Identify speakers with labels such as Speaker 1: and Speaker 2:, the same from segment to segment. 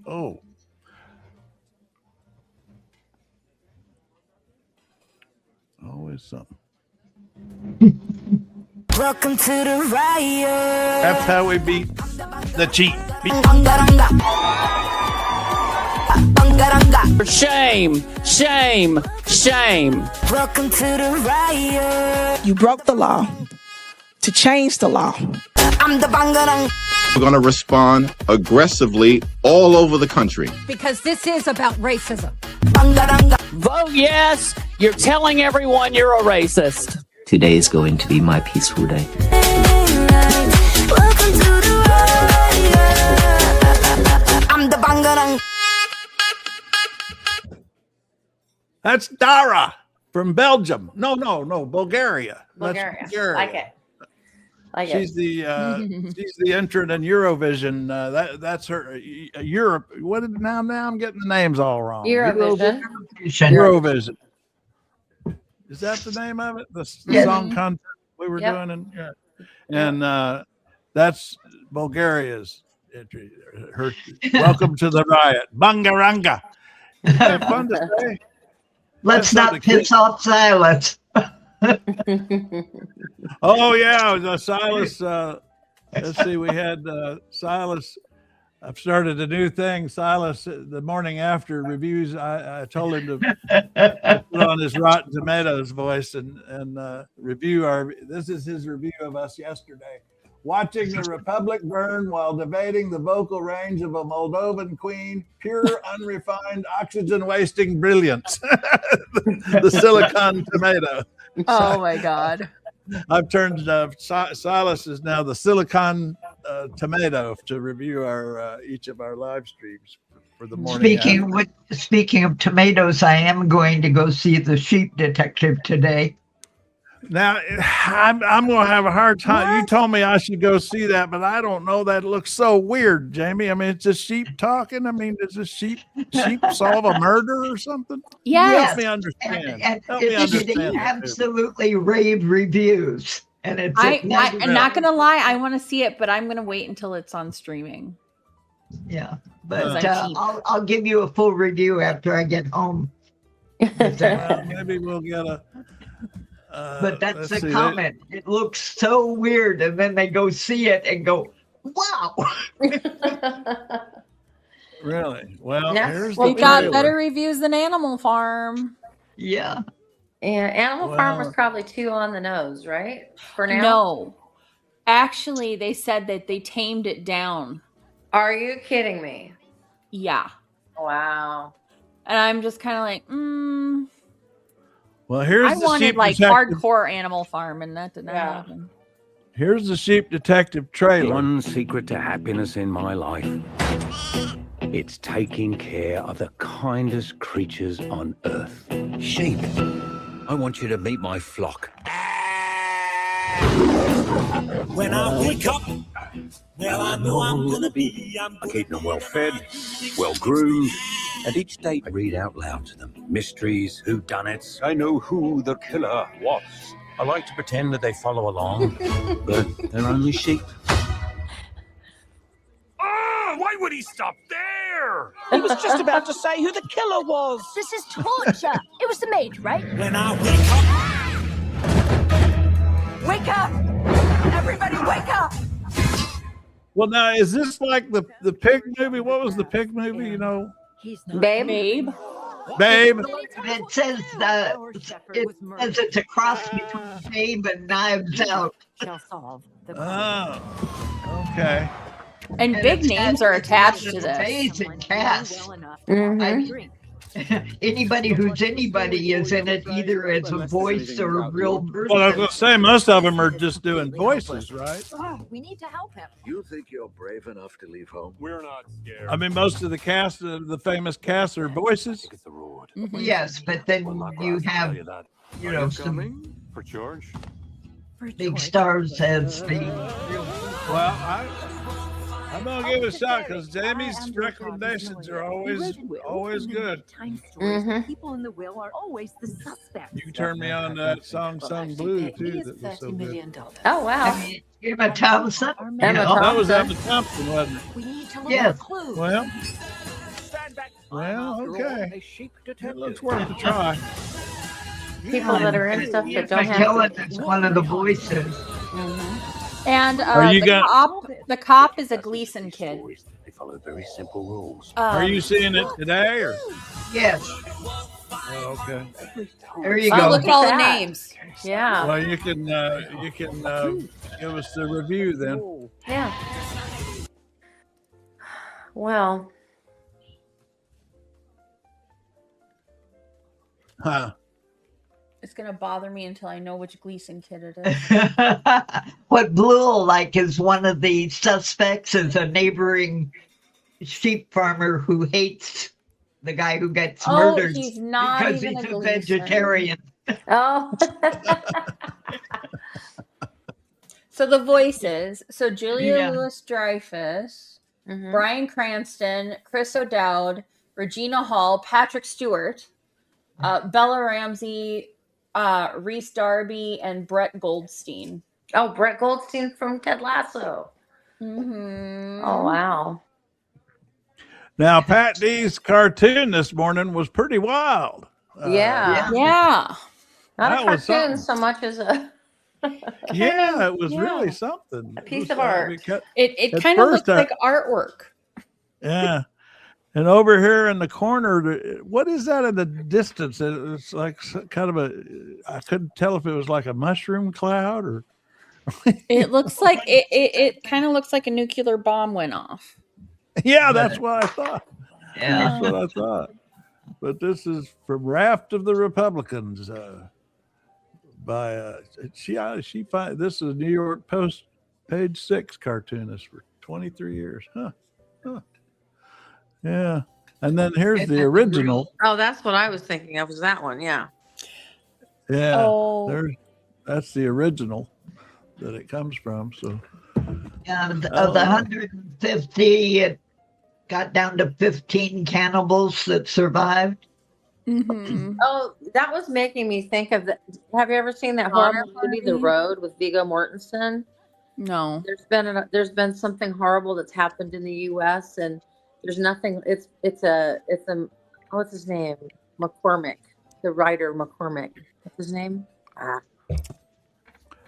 Speaker 1: Oh. Always something.
Speaker 2: Welcome to the riot.
Speaker 1: That's how we beat the cheat.
Speaker 3: Shame, shame, shame.
Speaker 2: Welcome to the riot.
Speaker 4: You broke the law to change the law.
Speaker 2: I'm the bangarang.
Speaker 5: We're going to respond aggressively all over the country.
Speaker 6: Because this is about racism.
Speaker 3: Vote yes. You're telling everyone you're a racist.
Speaker 7: Today is going to be my peaceful day.
Speaker 2: Welcome to the riot. I'm the bangarang.
Speaker 1: That's Dara from Belgium. No, Bulgaria.
Speaker 8: Bulgaria.
Speaker 1: That's Bulgaria.
Speaker 8: Like it.
Speaker 1: She's the entrant in Eurovision. That's her. Europe. What did now? I'm getting the names all wrong.
Speaker 8: Eurovision.
Speaker 1: Eurovision. Is that the name of it? The song contest we were doing, and that's Bulgaria's entry. Her welcome to the riot, Bangaranga. Isn't that fun to say?
Speaker 9: Let's not piss off Silas.
Speaker 1: Oh yeah, Silas. Let's see, we had Silas. I've started a new thing. Silas, the morning after reviews, I told him to put on his Rotten Tomatoes voice and review our. This is his review of us yesterday. Watching the Republic burn while debating the vocal range of a Moldovan queen, pure, unrefined, oxygen-wasting brilliance. The silicon tomato.
Speaker 6: Oh my God.
Speaker 1: I've turned Silas is now the silicon tomato to review our each of our live streams for the morning.
Speaker 9: Speaking of tomatoes, I am going to go see The Sheep Detective today.
Speaker 1: Now I'm going to have a hard time. What? You told me I should go see that, but I don't know. That looks so weird, Jamie. I mean, it's a sheep talking. I mean, does a sheep solve a murder or something?
Speaker 6: Yes.
Speaker 1: Help me understand.
Speaker 9: And it's absolutely rave reviews. And it's
Speaker 6: I'm not gonna lie, I want to see it, but I'm gonna wait until it's on streaming.
Speaker 9: Yeah, but I'll give you a full review after I get home.
Speaker 1: Maybe we'll get a.
Speaker 9: But that's the comment. It looks so weird, and then they go see it and go, "Wow!"
Speaker 1: Really? Well,
Speaker 6: we got better reviews than Animal Farm.
Speaker 9: Yeah.
Speaker 8: Yeah, Animal Farm was probably too on the nose, right? For now?
Speaker 6: No. Actually, they said that they tamed it down.
Speaker 8: Are you kidding me?
Speaker 6: Yeah.
Speaker 8: Wow.
Speaker 6: And I'm just kind of like,
Speaker 1: Well, here's
Speaker 6: I wanted like hardcore Animal Farm, and that did not happen.
Speaker 1: Here's the Sheep Detective trailer.
Speaker 10: One secret to happiness in my life. It's taking care of the kindest creatures on earth.
Speaker 11: Sheep. I want you to meet my flock.
Speaker 12: When I wake up, well, I know I'm gonna be.
Speaker 10: I keep them well fed, well groomed, and each day I read out loud to them mysteries, whodunnits. I know who the killer was. I like to pretend that they follow along, but they're only sheep.
Speaker 12: Why would he stop there?
Speaker 4: He was just about to say who the killer was.
Speaker 13: This is torture. It was the maid, right?
Speaker 12: When I wake up.
Speaker 13: Wake up! Everybody wake up!
Speaker 1: Well, now, is this like the pig movie? What was the pig movie, you know?
Speaker 8: Babe.
Speaker 1: Babe.
Speaker 9: It says it's a cross between Babe and Knives Out.
Speaker 1: Oh, okay.
Speaker 6: And big names are attached to this.
Speaker 9: Amazing cast. Anybody who's anybody is in it, either as a voice or a real person.
Speaker 1: Well, I was going to say, most of them are just doing voices, right?
Speaker 13: Oh, we need to help him.
Speaker 11: You think you're brave enough to leave home?
Speaker 12: We're not scared.
Speaker 1: I mean, most of the cast, the famous cast, are voices.
Speaker 9: Yes, but then you have, you know, some
Speaker 12: For George?
Speaker 9: big stars as the.
Speaker 1: Well, I'm gonna give it a shot because Jamie's recommendations are always good.
Speaker 13: People in the will are always the suspect.
Speaker 1: You can turn me on that song "Sung Blue" too. That was so good.
Speaker 8: Oh wow.
Speaker 9: Emma Thompson.
Speaker 1: That was Emma Thompson, wasn't it?
Speaker 13: We need to look
Speaker 9: Yes.
Speaker 13: for clues.
Speaker 1: Well, Well, okay. It looks worth a try.
Speaker 8: People that are in stuff that don't have.
Speaker 9: McKellen is one of the voices.
Speaker 6: And the cop is a Gleason kid.
Speaker 10: They follow very simple rules.
Speaker 1: Are you seeing it today, or?
Speaker 9: Yes.
Speaker 1: Oh, okay.
Speaker 9: There you
Speaker 6: Oh,
Speaker 9: go.
Speaker 6: look at all the names.
Speaker 8: Yeah.
Speaker 1: Well, you can give us the review then.
Speaker 8: Yeah. Well.
Speaker 1: Huh.
Speaker 6: It's gonna bother me until I know which Gleason kid it is.
Speaker 9: What Blue like is one of the suspects is a neighboring sheep farmer who hates the guy who gets murdered
Speaker 6: he's not
Speaker 9: because
Speaker 6: even
Speaker 9: he's
Speaker 6: a
Speaker 9: a
Speaker 6: Gleason.
Speaker 9: vegetarian.
Speaker 8: Oh.
Speaker 6: So the voices. So Julia
Speaker 9: Yeah.
Speaker 6: Louis-Dreyfus, Bryan Cranston, Chris O'Dowd, Regina Hall, Patrick Stewart, Bella Ramsey, Reese Darby, and Brett Goldstein.
Speaker 8: Oh, Brett Goldstein from Ted Lasso.
Speaker 6: Mm-hmm.
Speaker 8: Oh, wow.
Speaker 1: Now, Pat D's cartoon this morning was pretty wild.
Speaker 8: Yeah.
Speaker 6: Yeah.
Speaker 8: Not
Speaker 1: That
Speaker 8: a
Speaker 1: was
Speaker 8: cartoon
Speaker 1: something.
Speaker 8: so much as a
Speaker 1: Yeah, it was really something.
Speaker 8: a piece of art.
Speaker 6: It
Speaker 1: At
Speaker 6: kind of
Speaker 1: first
Speaker 6: looks like artwork.
Speaker 1: Yeah. And over here in the corner, what is that in the distance? It's like kind of I couldn't tell if it was like a mushroom cloud or.
Speaker 6: It looks like it kind of looks like a nuclear bomb went off.
Speaker 1: Yeah, that's what I thought.
Speaker 9: Yeah.
Speaker 1: That's what I thought. But this is from Raft of the Republicans by this is New York Post page 6 cartoonist for 23 years. Huh. Yeah. And then here's the original.
Speaker 14: Oh, that's what I was thinking of, was that one. Yeah.
Speaker 1: Yeah.
Speaker 6: Oh.
Speaker 1: That's the original that it comes from. So
Speaker 9: Of the 150, it got down to 15 cannibals that survived.
Speaker 8: Oh, that was making me think of the. Have you ever seen that horrible movie, The Road, with Viggo Mortensen?
Speaker 6: No.
Speaker 8: There's been something horrible that's happened in the U.S. and there's nothing. It's a what's his name? McCormick, the writer McCormick. What's his name?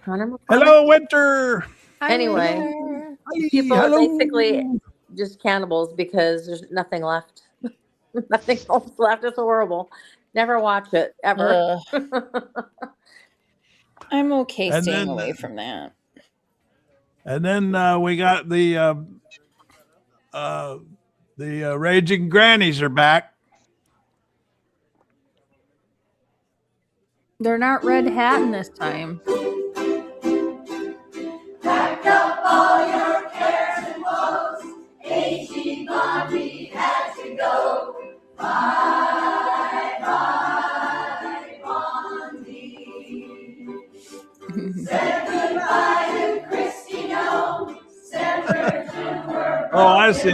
Speaker 8: Connor McCormick.
Speaker 1: Hello, Winter.
Speaker 8: Anyway, people are basically just cannibals because there's nothing left. Nothing else left. It's horrible. Never watch it ever.
Speaker 6: I'm okay
Speaker 1: And
Speaker 6: staying
Speaker 1: then,
Speaker 6: away from that.
Speaker 1: And then we got the Raging Grannies are back.
Speaker 6: They're not red hatting this time.
Speaker 2: Pack up all your cares and woes. Aging Bobby had to go. Bye, bye, Bondi. Said goodbye to Christy, no. Said
Speaker 1: Oh, I see.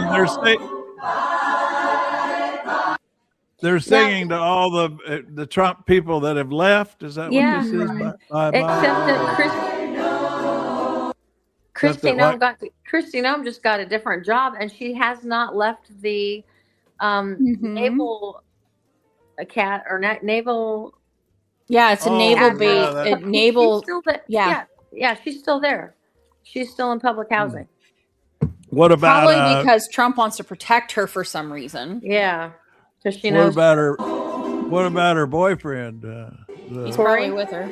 Speaker 1: They're singing to all the Trump people that have left. Is that what this is? Bye,
Speaker 8: Except that Christy Nome just got a different job, and she has not left the naval naval.
Speaker 6: Yeah, it's a naval base. Naval.
Speaker 8: Yeah, she's still there. She's still in public housing.
Speaker 1: What about
Speaker 6: probably because Trump wants to protect her for some reason?
Speaker 8: Yeah, because she knows.
Speaker 1: What about her boyfriend?
Speaker 6: He's probably with her.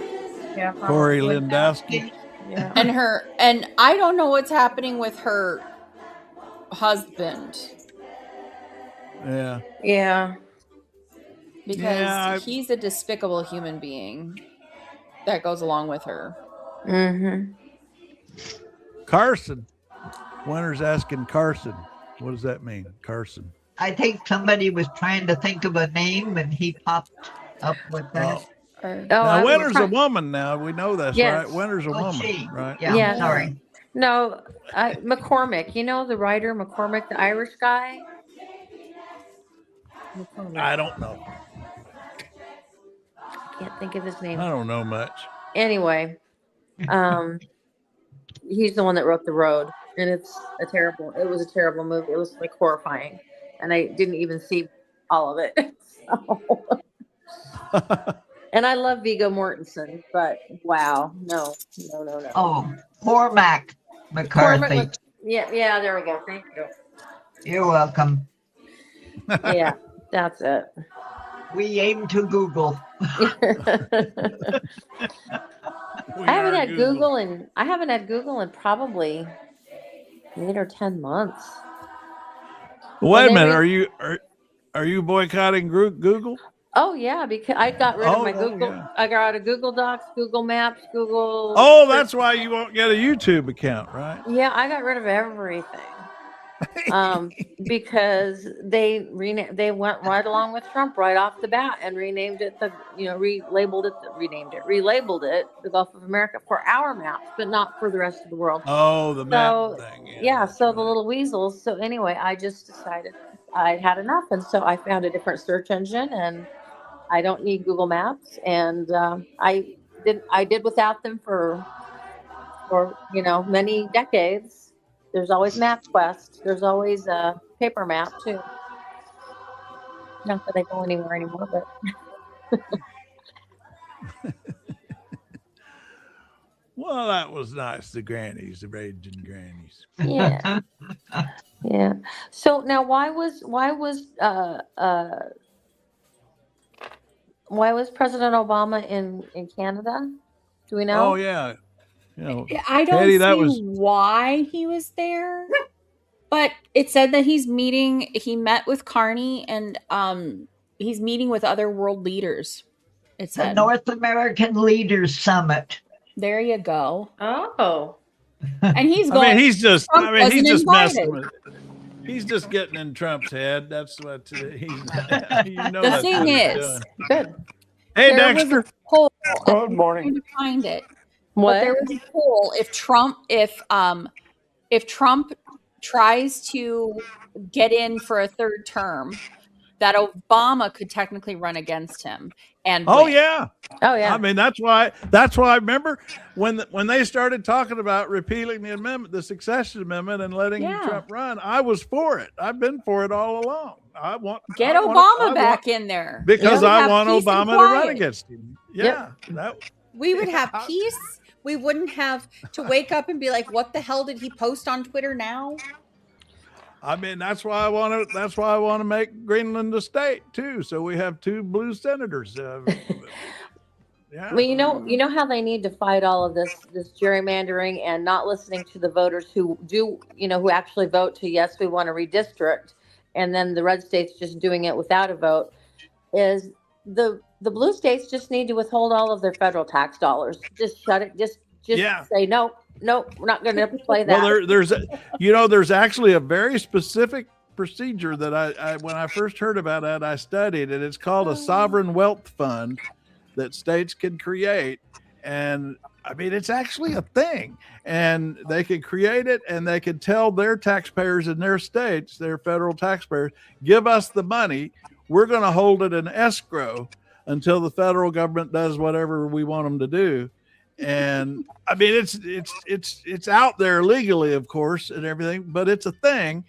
Speaker 8: Yeah,
Speaker 1: Corey Lindowski.
Speaker 8: Yeah.
Speaker 6: And I don't know what's happening with her husband.
Speaker 1: Yeah.
Speaker 8: Yeah.
Speaker 6: Because he's a despicable human being that goes along with her.
Speaker 1: Carson. Winter's asking Carson. What does that mean, Carson?
Speaker 9: I think somebody was trying to think of a name and he popped up with that.
Speaker 1: Now, Winter's a woman now. We know this,
Speaker 8: Yes.
Speaker 1: right? Winter's a woman, right?
Speaker 9: Yeah, sorry.
Speaker 8: No, McCormick. You know the writer McCormick, the Irish guy?
Speaker 1: I don't know.
Speaker 8: I can't think of his name.
Speaker 1: I don't know much.
Speaker 8: Anyway, he's the one that wrote The Road, and it was a terrible movie. It was like horrifying, and I didn't even see all of it. So. And I love Viggo Mortensen, but wow, no.
Speaker 9: Oh, Cormac McCarthy.
Speaker 8: Yeah, there we go. Thank you.
Speaker 9: You're welcome.
Speaker 8: Yeah, that's it.
Speaker 9: We aim to Google.
Speaker 8: I haven't had Google in probably 8 or 10 months.
Speaker 1: Wait a minute, are you boycotting Google?
Speaker 8: Oh yeah, because I got rid of my Google.
Speaker 1: Yeah.
Speaker 8: I got out of Google Docs, Google Maps, Google.
Speaker 1: Oh, that's why you won't get a YouTube account, right?
Speaker 8: Yeah, I got rid of everything. Because they went right along with Trump right off the bat and renamed it relabeled it the Gulf of America for our maps, but not for the rest of the world.
Speaker 1: Oh, the map thing.
Speaker 8: Yeah, so the little weasels. So anyway, I just decided I had enough, and so I found a different search engine, and I don't need Google Maps, and I did without them for many decades. There's always MapQuest. There's always a paper map too. Not that I go anywhere anymore, but.
Speaker 1: Well, that was nice. The grannies, the raging grannies.
Speaker 8: Yeah. Yeah. So now, why was President Obama in Canada? Do we know?
Speaker 1: Oh yeah.
Speaker 6: I don't
Speaker 1: Katie,
Speaker 6: see why he was there, but it said that he met with Carney, and he's meeting with other world leaders. It said
Speaker 9: the North American Leaders Summit.
Speaker 6: There you go.
Speaker 8: Oh.
Speaker 6: And he's going.
Speaker 1: He's just messing
Speaker 6: invited.
Speaker 1: with it. He's just getting in Trump's head. That's what he's.
Speaker 6: The thing is,
Speaker 8: good.
Speaker 1: Hey,
Speaker 6: there
Speaker 1: Dexter.
Speaker 6: was a poll.
Speaker 1: Good morning.
Speaker 6: I'm trying to find it.
Speaker 8: What?
Speaker 6: But there was a poll. If Trump tries to get in for a third term, that Obama could technically run against him. And
Speaker 1: Oh
Speaker 6: win.
Speaker 1: yeah.
Speaker 8: Oh yeah.
Speaker 1: I mean, that's why I remember when they started talking about repealing the amendment, the Succession Amendment, and letting Trump run. I was for it. I've been for it all along.
Speaker 6: Get Obama back in there
Speaker 1: because I want Obama to run against him. Yeah,
Speaker 15: we would have peace. We wouldn't have to wake up and be like, "What the hell did he post on Twitter now?"
Speaker 1: I mean, that's why I want to make Greenland a state too, so we have 2 blue senators. Yeah.
Speaker 8: Well, you know how they need to fight all of this gerrymandering and not listening to the voters who actually vote to yes, we want to redistrict, and then the red states just doing it without a vote. Is the blue states just need to withhold all of their federal tax dollars? Just shut it. Just say no, we're not going to play that.
Speaker 1: Well, there's actually a very specific procedure that I when I first heard about it, I studied it. It's called a sovereign wealth fund that states can create, and I mean it's actually a thing, and they can create it, and they can tell their taxpayers in their states, their federal taxpayers, give us the money. We're going to hold it in escrow until the federal government does whatever we want them to do. And I mean, it's out there legally, of course, and everything, but it's a thing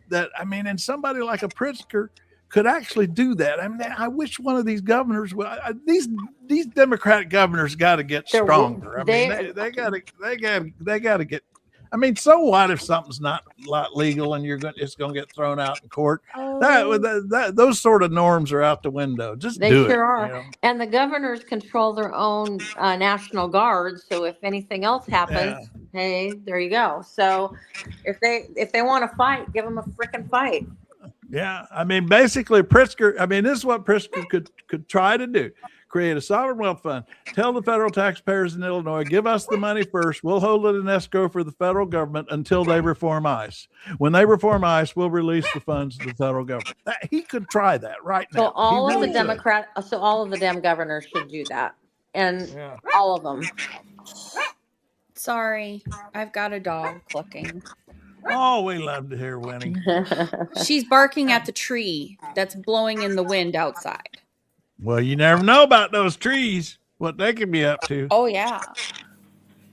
Speaker 1: that, I mean, and somebody like a Pritzker could actually do that. I mean, I wish one of these governors, these Democratic governors got to get stronger. I mean, they got to get. I mean, so what if something's not legal and it's going to get thrown out in court? Those sort of norms are out the window. Just
Speaker 8: they
Speaker 1: do it.
Speaker 8: Sure are. And the governors control their own national guard. So if anything else happens, hey, there you go. So if they want to fight, give them a freaking fight.
Speaker 1: Yeah, I mean, basically, Pritzker. I mean, this is what Pritzker could try to do: create a sovereign wealth fund. Tell the federal taxpayers in Illinois, give us the money first. We'll hold it in escrow for the federal government until they reform ICE. When they reform ICE, we'll release the funds to the federal government. He could try that right now.
Speaker 8: So all of the Dem governors should do that, and all of them.
Speaker 15: Sorry, I've got a dog clucking.
Speaker 1: Oh, we love to hear Winnie.
Speaker 15: She's barking at the tree that's blowing in the wind outside.
Speaker 1: Well, you never know about those trees, what they could be up to.
Speaker 15: Oh, yeah.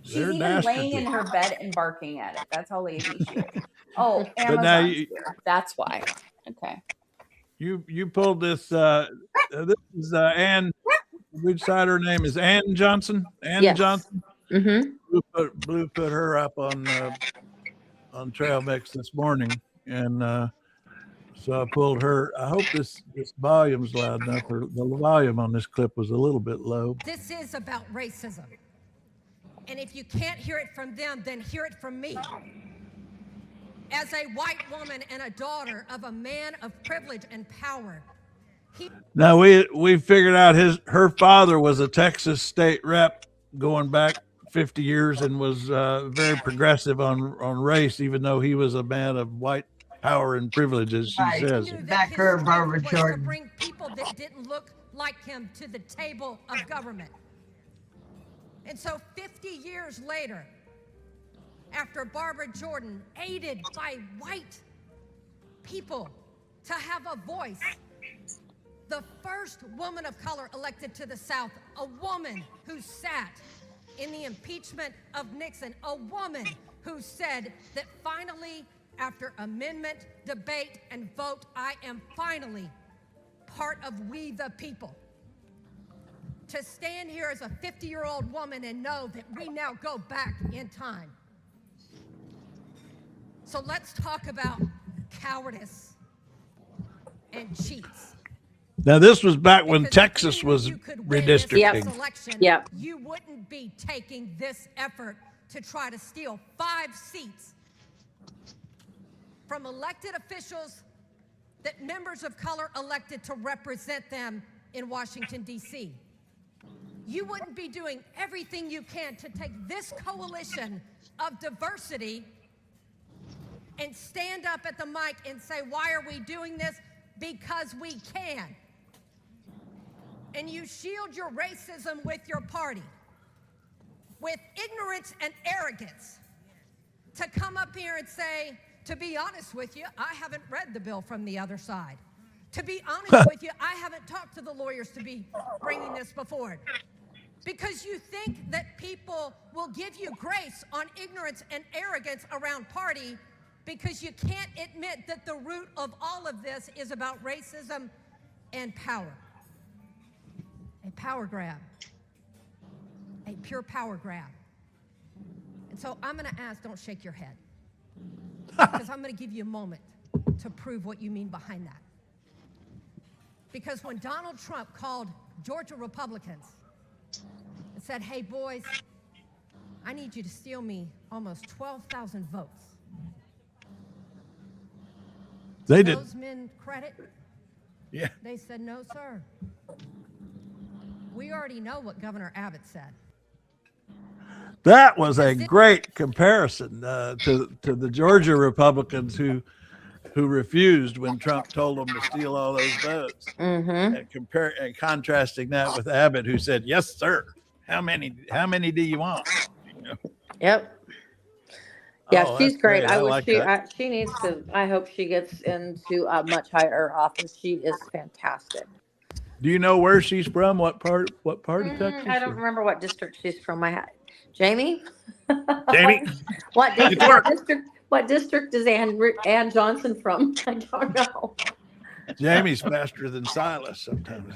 Speaker 6: She's even laying in her bed and barking at it. That's how lazy she is. Oh,
Speaker 1: Amazon's
Speaker 6: here. That's why. Okay.
Speaker 1: You pulled this. This is Ann. Which side her name is Ann Johnson. Ann
Speaker 8: Yes.
Speaker 1: Johnson.
Speaker 8: Mm-hmm.
Speaker 1: Blue put her up on Trail Mix this morning, and so I pulled her. I hope this volume's loud enough. Or the volume on this clip was a little bit low.
Speaker 16: This is about racism. And if you can't hear it from them, then hear it from me. As a white woman and a daughter of a man of privilege and power.
Speaker 1: Now we figured out her father was a Texas state rep going back 50 years and was very progressive on race, even though he was a man of white power and privilege, as she says.
Speaker 9: Back her, Barbara Jordan.
Speaker 16: To bring people that didn't look like him to the table of government. And so 50 years later, after Barbara Jordan, aided by white people to have a voice, the first woman of color elected to the South, a woman who sat in the impeachment of Nixon, a woman who said that finally, after amendment, debate, and vote, I am finally part of we the people. To stand here as a 50-year-old woman and know that we now go back in time. So let's talk about cowardice and cheats.
Speaker 1: Now, this was back when Texas was redistricting.
Speaker 16: Yep. You wouldn't be taking this effort to try to steal 5 seats from elected officials that members of color elected to represent them in Washington, D.C. You wouldn't be doing everything you can to take this coalition of diversity and stand up at the mic and say, why are we doing this? Because we can. And you shield your racism with your party, with ignorance and arrogance, to come up here and say, to be honest with you, I haven't read the bill from the other side. To be honest with you, I haven't talked to the lawyers to be bringing this before. Because you think that people will give you grace on ignorance and arrogance around party, because you can't admit that the root of all of this is about racism and power. A power grab. A pure power grab. And so I'm going to ask, don't shake your head. Because I'm going to give you a moment to prove what you mean behind that. Because when Donald Trump called Georgia Republicans and said, hey, boys, I need you to steal me almost 12,000 votes.
Speaker 1: They did.
Speaker 16: Those men credit?
Speaker 1: Yeah.
Speaker 16: They said, no, sir. We already know what Governor Abbott said.
Speaker 1: That was a great comparison to the Georgia Republicans who refused when Trump told them to steal all those votes, and contrasting that with Abbott, who said, "Yes, sir. How many do you want?"
Speaker 8: Yep. Yeah,
Speaker 1: Oh,
Speaker 8: she's
Speaker 1: that's
Speaker 8: great.
Speaker 1: great.
Speaker 8: I
Speaker 1: I
Speaker 8: wish
Speaker 1: like
Speaker 8: she
Speaker 1: that.
Speaker 8: she needs to. I hope she gets into a much higher office. She is fantastic.
Speaker 1: Do you know where she's from? What part of Texas?
Speaker 8: I don't remember what district she's from. Jamie.
Speaker 1: Jamie.
Speaker 8: What district is Ann Johnson from? I don't know.
Speaker 1: Jamie's faster than Silas sometimes.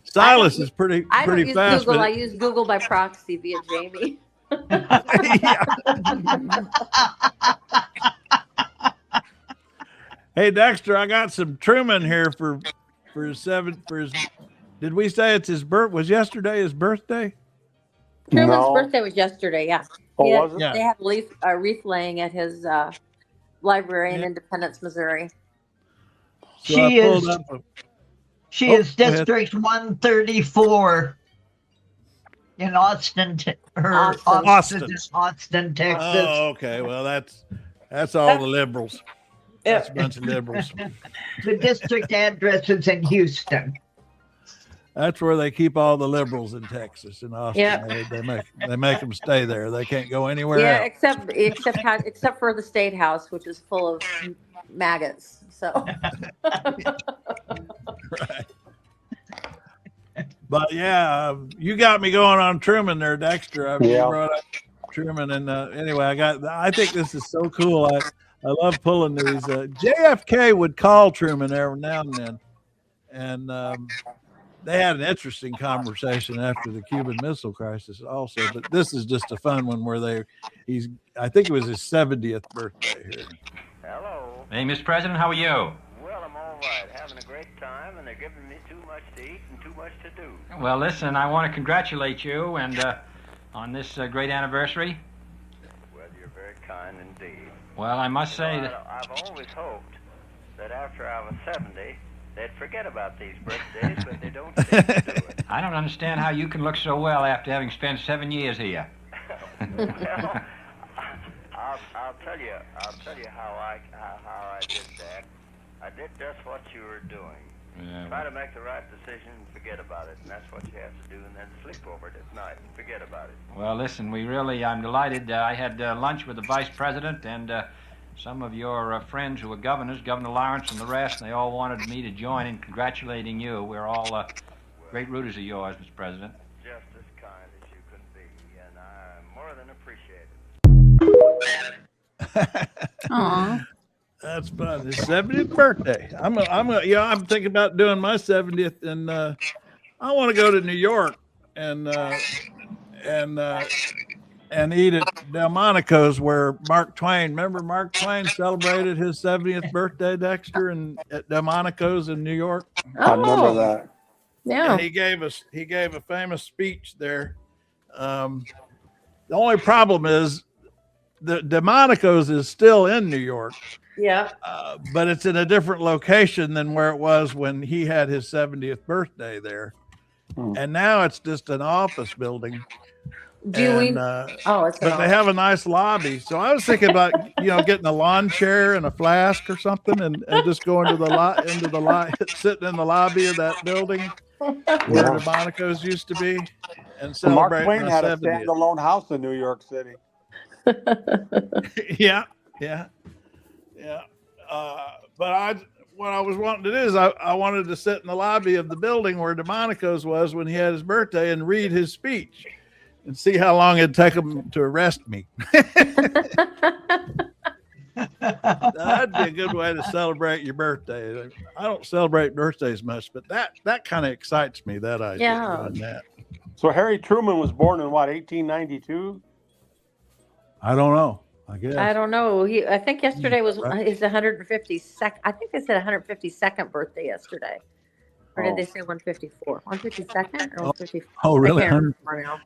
Speaker 1: Silas is pretty
Speaker 8: I don't use
Speaker 1: fast.
Speaker 8: Google. I use Google by proxy via Jamie.
Speaker 1: Hey Dexter, I got some Truman here for his did we say it's his birth? Was yesterday his birthday?
Speaker 8: Truman's birthday was yesterday. Yeah.
Speaker 1: Oh, was it?
Speaker 8: They had wreath laying at his library in Independence, Missouri.
Speaker 1: So
Speaker 9: She is District 134 in Austin, Austin, Texas.
Speaker 1: Oh, okay. Well, that's all the liberals. That's a bunch of liberals.
Speaker 9: The district address is in Houston.
Speaker 1: That's where they keep all the liberals in Texas, in Austin.
Speaker 8: Yep.
Speaker 1: They make them stay there. They can't go anywhere
Speaker 8: Yeah,
Speaker 1: else.
Speaker 8: except for the State House, which is full of maggots. So.
Speaker 1: Right. But yeah, you got me going on Truman there, Dexter. You brought up Truman, and anyway, I think this is so cool. I love pulling these. JFK would call Truman every now and then, and they had an interesting conversation after the Cuban Missile Crisis, also. But this is just a fun one where I think it was his 70th birthday here.
Speaker 17: Hello.
Speaker 18: Hey, Mr. President, how are you?
Speaker 17: Well, I'm all right. Having a great time, and they're giving me too much to eat and too much to do.
Speaker 18: Well, listen, I want to congratulate you and on this great anniversary.
Speaker 17: Well, you're very kind indeed.
Speaker 18: Well, I must say that
Speaker 17: I've always hoped that after I was 70, they'd forget about these birthdays, but they don't seem to do it.
Speaker 18: I don't understand how you can look so well after having spent 7 years here.
Speaker 17: Well, I'll tell you how I did that. I did just what you were doing.
Speaker 18: Yeah,
Speaker 17: Try to make the right decision and forget about it, and that's what you have to do, and then sleep over it at night and forget about it.
Speaker 18: Well, listen, I'm delighted. I had lunch with the Vice President and some of your friends who were governors, Governor Lawrence and the rest, and they all wanted me to join in congratulating you. We're all great rooters of yours, Mr. President.
Speaker 17: Just as kind as you can be, and I more than appreciate it.
Speaker 6: Aw.
Speaker 1: That's fun. His 70th birthday. I'm thinking about doing my 70th, and I want to go to New York and eat at Delmonico's, where Mark Twain. Remember, Mark Twain celebrated his 70th birthday, Dexter, and at Delmonico's in New York.
Speaker 19: I remember that.
Speaker 8: Yeah.
Speaker 1: And he gave a famous speech there. The only problem is the Delmonico's is still in New York.
Speaker 8: Yeah.
Speaker 1: But it's in a different location than where it was when he had his 70th birthday there. And now it's just an office building. But they have a nice lobby. So I was thinking about, getting a lawn chair and a flask or something and just going to sitting in the lobby of that building where the Delmonico's used to be and
Speaker 19: Mark
Speaker 1: celebrating
Speaker 19: Twain
Speaker 1: my
Speaker 19: had a
Speaker 1: 70th.
Speaker 19: standalone house in New York City.
Speaker 1: Yeah. But what I was wanting to do is I wanted to sit in the lobby of the building where Delmonico's was when he had his birthday and read his speech and see how long it'd take him to arrest me. That'd be a good way to celebrate your birthday. I don't celebrate birthdays much, but that kind of excites me, that idea. Doing that.
Speaker 19: So Harry Truman was born in what, 1892?
Speaker 1: I don't know. I guess.
Speaker 8: I don't know. I think yesterday was his 152nd. I think they said 152nd birthday yesterday. Or did they say 154? 152nd or 154?
Speaker 1: Oh, really?
Speaker 8: I can't remember now.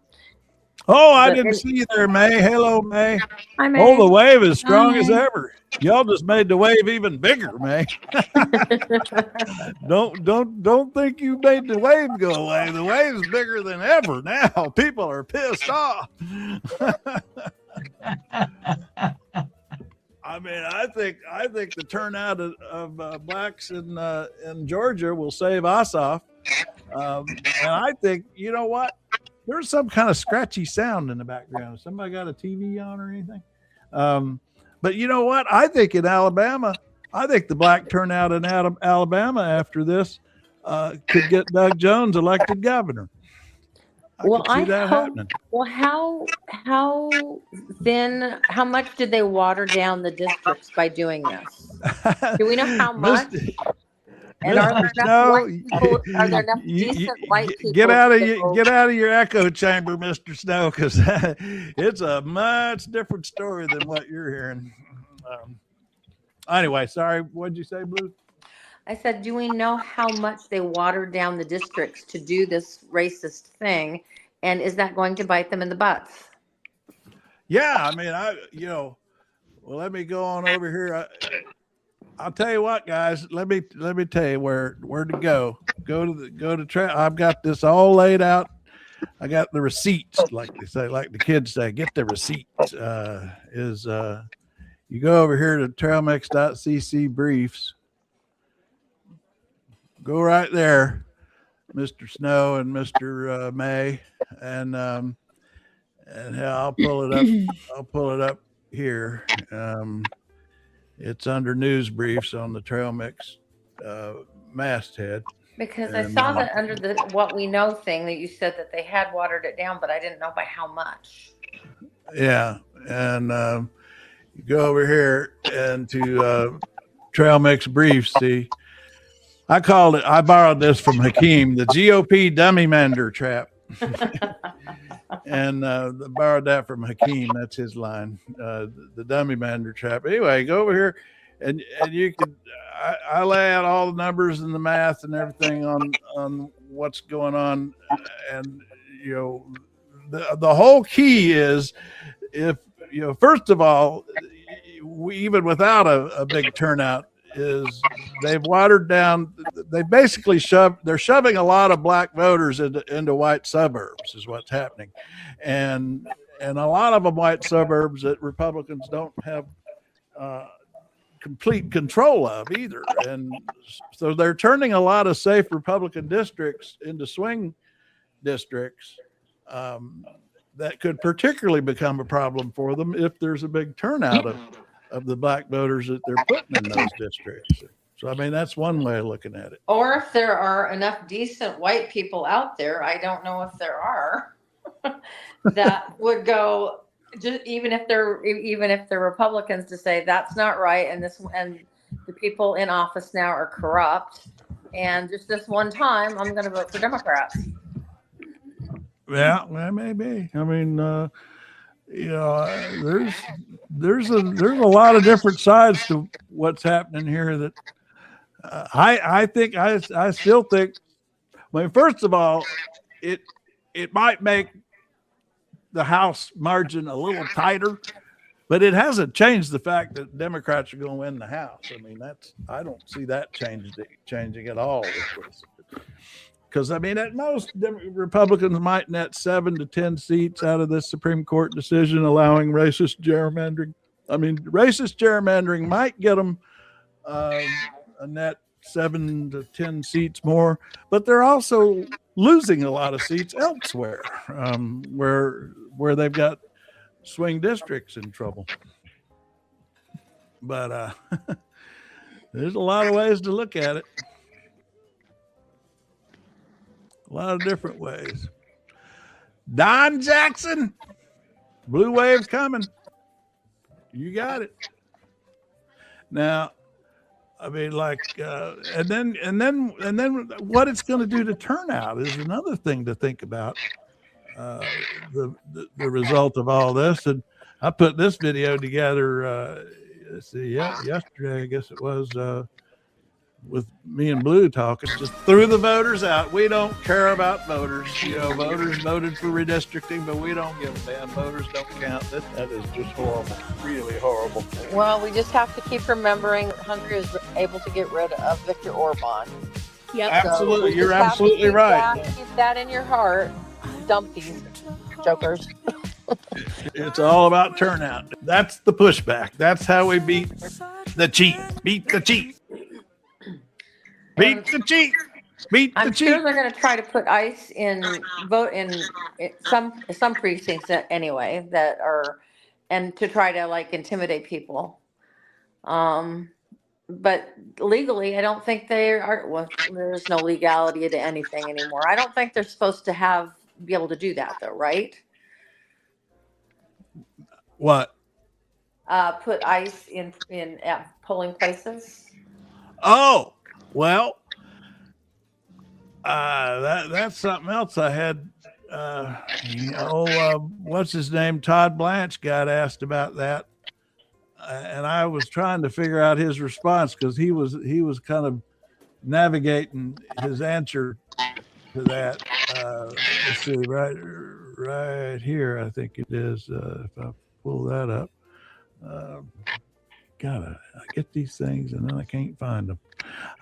Speaker 1: Oh, I didn't see you there, May. Hello, May.
Speaker 8: Hi, May.
Speaker 1: Oh, the wave is strong as
Speaker 8: Hi.
Speaker 1: ever. Y'all just made the wave even bigger, May. Don't think you made the wave go away. The wave's bigger than ever now. People are pissed off. I mean, I think the turnout of blacks in Georgia will save Ossoff. And I think, you know what? There's some kind of scratchy sound in the background. Somebody got a TV on or anything? But you know what? I think in Alabama, the black turnout in Alabama after this could get Doug Jones elected governor. I could see that happening.
Speaker 8: Well, how much did they water down the districts by doing this? Do we know how much? And are there enough decent white people?
Speaker 1: Get out of your echo chamber, Mr. Snow, because it's a much different story than what you're hearing. Anyway, sorry, what'd you say, Blue?
Speaker 8: I said, do we know how much they watered down the districts to do this racist thing? And is that going to bite them in the butts?
Speaker 1: Yeah, I mean, well, let me go on over here. I'll tell you what, guys. Let me tell you where to go. Go to I've got this all laid out. I got the receipts, like they say, like the kids say. Get the receipts. You go over here to trailmix.cc briefs. Go right there, Mr. Snow and Mr. May, and I'll pull it up. I'll pull it up here. It's under news briefs on the Trail Mix masthead.
Speaker 8: Because I saw that under the what we know thing that you said that they had watered it down, but I didn't know by how much.
Speaker 1: Yeah, and You go over here and to trail mix briefs. See, I borrowed this from Hakeem, the GOP dummy-mander trap. And borrowed that from Hakeem. That's his line, the dummy-mander trap. Anyway, go over here and you can, I lay out all the numbers and the math and everything on what's going on. And, you know, the whole key is, if, you know, first of all, even without a big turnout, is they've watered down. They basically they're shoving a lot of black voters into white suburbs is what's happening. And a lot of them white suburbs that Republicans don't have complete control of either. And so they're turning a lot of safe Republican districts into swing districts that could particularly become a problem for them if there's a big turnout of the black voters that they're putting in those districts. So, I mean, that's one way of looking at it.
Speaker 8: Or if there are enough decent white people out there, I don't know if there are, that would go, just even if they're Republicans, to say that's not right, and the people in office now are corrupt, and just this one time I'm going to vote for Democrats.
Speaker 1: Yeah, well, maybe. I mean, you know, there's a lot of different sides to what's happening here that I think I still think. I mean, first of all, it might make the House margin a little tighter, but it hasn't changed the fact that Democrats are going to win the House. I mean, I don't see that changing at all. Because, I mean, at most, Republicans might net 7 to 10 seats out of this Supreme Court decision allowing racist gerrymandering. I mean, racist gerrymandering might get them a net 7 to 10 seats more, but they're also losing a lot of seats elsewhere where they've got swing districts in trouble. But there's a lot of ways to look at it. A lot of different ways. Don Jackson, blue wave's coming. You got it. Now, I mean, like, and then what it's going to do to turnout is another thing to think about. The result of all this, and I put this video together. Let's see, yesterday I guess it was. With me and Blue talking, just threw the voters out. We don't care about voters. You know, voters voted for redistricting, but we don't give a damn. Voters don't count. That is just horrible, really horrible.
Speaker 8: Well, we just have to keep remembering Hungary is able to get rid of Viktor Orban.
Speaker 6: Yep.
Speaker 1: Absolutely.
Speaker 8: So
Speaker 1: You're absolutely right.
Speaker 8: Keep that in your heart. Dump these jokers.
Speaker 1: It's all about turnout. That's the pushback. That's how we beat the cheat. Beat the cheat. Beat the cheat. Beat the cheat.
Speaker 8: I'm sure they're going to try to put ICE in some precincts anyway that are, and to try to like intimidate people. But legally, I don't think they are. Well, there's no legality to anything anymore. I don't think they're supposed to be able to do that though, right?
Speaker 1: What?
Speaker 8: Put ICE in polling places.
Speaker 1: Oh. Well, that's something else I had. What's his name? Todd Blanche got asked about that, and I was trying to figure out his response because he was kind of navigating his answer to that. Let's see, right here, I think it is. If I pull that up, I get these things and then I can't find them.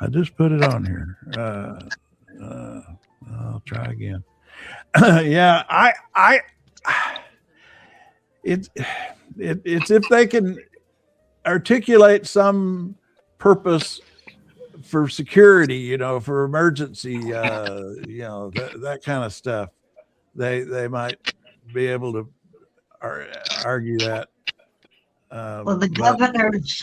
Speaker 1: I just put it on here. I'll try again. Yeah, it's if they can articulate some purpose for security, you know, for emergency, you know, that kind of stuff, they might be able to argue that.
Speaker 9: Well, the governors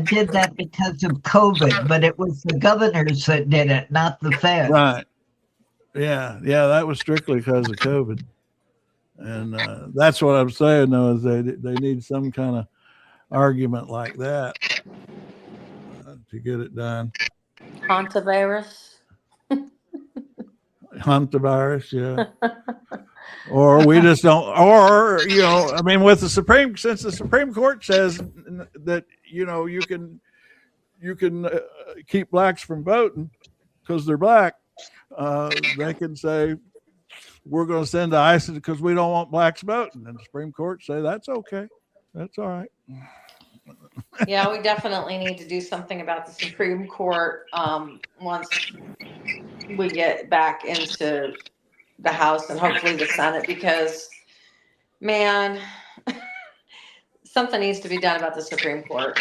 Speaker 9: did that because of COVID, but it was the governors that did it, not the Fed.
Speaker 1: Right. Yeah, that was strictly because of COVID. And that's what I'm saying, though, is they need some kind of argument like that to get it done.
Speaker 8: Hantavirus.
Speaker 1: Hantavirus, yeah. Or we just don't, or, you know, I mean, with the since the Supreme Court says that, you know, you can keep blacks from voting because they're black, they can say, we're going to send to ICE because we don't want blacks voting. And the Supreme Court say, that's okay. That's all right.
Speaker 8: Yeah, we definitely need to do something about the Supreme Court once we get back into the House and hopefully the Senate, because, man, something needs to be done about the Supreme Court.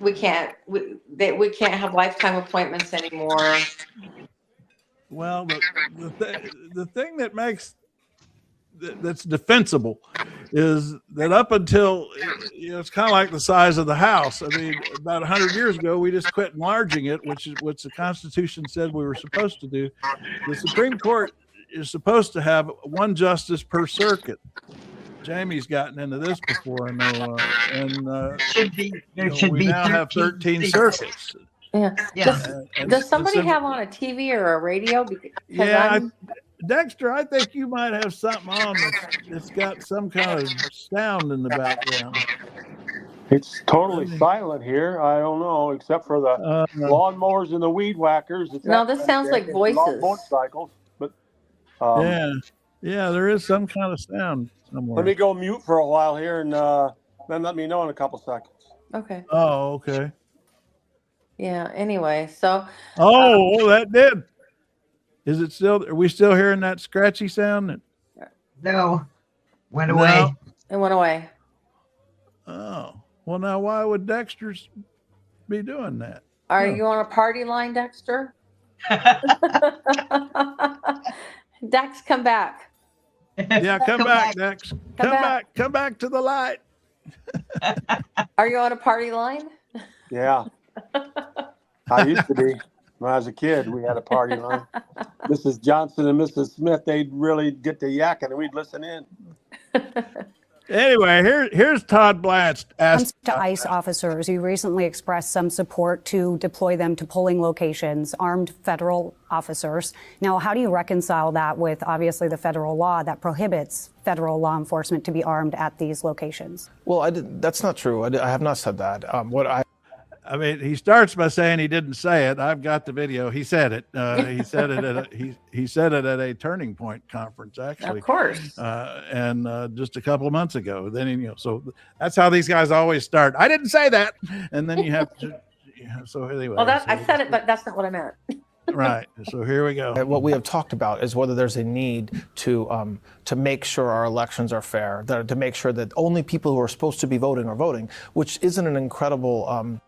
Speaker 8: We can't have lifetime appointments anymore.
Speaker 1: Well, the thing that makes that's defensible is that up until, you know, it's kind of like the size of the House. I mean, about 100 years ago, we just quit enlarging it, which is what the Constitution said we were supposed to do. The Supreme Court is supposed to have one justice per circuit. Jamie's gotten into this before, I know, and we now have 13 circuits.
Speaker 8: Yeah. Does somebody have on a TV or a radio?
Speaker 1: Yeah, Dexter, I think you might have something on that's got some kind of sound in the background.
Speaker 19: It's totally silent here. I don't know, except for the lawnmowers and the weed whackers.
Speaker 8: No, this sounds like voices.
Speaker 19: Motorcycles, but
Speaker 1: yeah, there is some kind of sound somewhere.
Speaker 19: Let me go mute for a while here, and then let me know in a couple seconds.
Speaker 8: Okay.
Speaker 1: Oh, okay.
Speaker 8: Yeah. Anyway, so.
Speaker 1: Oh, that did. Is it still? Are we still hearing that scratchy sound?
Speaker 9: No, went away.
Speaker 1: No?
Speaker 8: It went away.
Speaker 1: Oh, well, now why would Dexter's be doing that?
Speaker 8: Are you on a party line, Dexter? Dex, come back.
Speaker 1: Yeah, come back, Dex. Come back. Come back to the light.
Speaker 8: Are you on a party line?
Speaker 19: Yeah. I used to be. When I was a kid, we had a party line. Mrs. Johnson and Mrs. Smith, they'd really get to yakking and we'd listen in.
Speaker 1: Anyway, here's Todd Blanche asked
Speaker 20: to ICE officers. You recently expressed some support to deploy them to polling locations, armed federal officers. Now, how do you reconcile that with obviously the federal law that prohibits federal law enforcement to be armed at these locations?
Speaker 21: Well, that's not true. I have not said that.
Speaker 1: I mean, he starts by saying he didn't say it. I've got the video. He said it. He said it he said it at a Turning Point conference, actually.
Speaker 8: Of course.
Speaker 1: And just a couple of months ago. Then so that's how these guys always start. I didn't say that, and then you have to. So anyway.
Speaker 8: Well, I said it, but that's not what I meant.
Speaker 1: Right. So here we go.
Speaker 21: What we have talked about is whether there's a need to make sure our elections are fair, to make sure that only people who are supposed to be voting are voting, which isn't an incredible.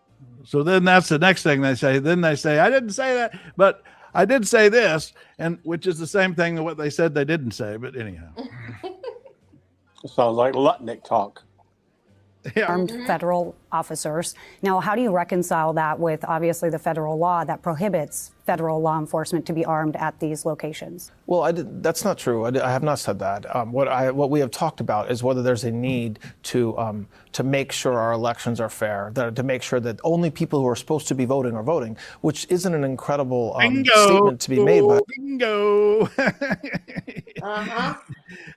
Speaker 1: So then that's the next thing they say. Then they say, I didn't say that, but I did say this, and which is the same thing that what they said they didn't say. But anyhow.
Speaker 19: Sounds like Lutnick talk.
Speaker 20: Armed federal officers. Now, how do you reconcile that with obviously the federal law that prohibits federal law enforcement to be armed at these locations?
Speaker 21: Well, that's not true. I have not said that. What we have talked about is whether there's a need to make sure our elections are fair, to make sure that only people who are supposed to be voting are voting, which isn't an incredible statement to be made. But
Speaker 1: bingo.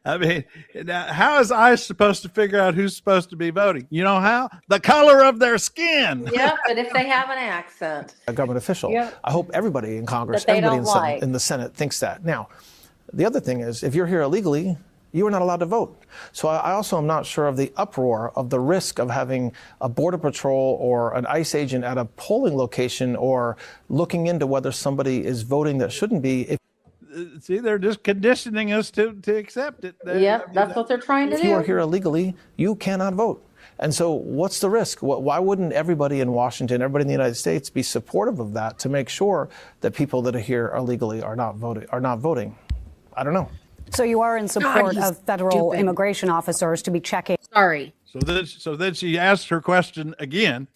Speaker 1: I mean, now, how is ICE supposed to figure out who's supposed to be voting? You know how? The color of their skin.
Speaker 8: Yeah, but if they have an accent.
Speaker 21: A government official.
Speaker 8: Yep.
Speaker 21: I hope everybody in Congress,
Speaker 8: That they
Speaker 21: everybody
Speaker 8: don't like.
Speaker 21: in the Senate thinks that. Now, the other thing is, if you're here illegally, you are not allowed to vote. So I also am not sure of the uproar of the risk of having a Border Patrol or an ICE agent at a polling location or looking into whether somebody is voting that shouldn't be.
Speaker 1: See, they're just conditioning us to accept it.
Speaker 8: That's what they're trying to do.
Speaker 21: If you are here illegally, you cannot vote. And so what's the risk? Why wouldn't everybody in Washington, everybody in the United States be supportive of that to make sure that people that are here illegally are not voting? I don't know.
Speaker 20: So you are in support of federal immigration officers to be checking.
Speaker 15: Sorry.
Speaker 1: So then she asked her question again.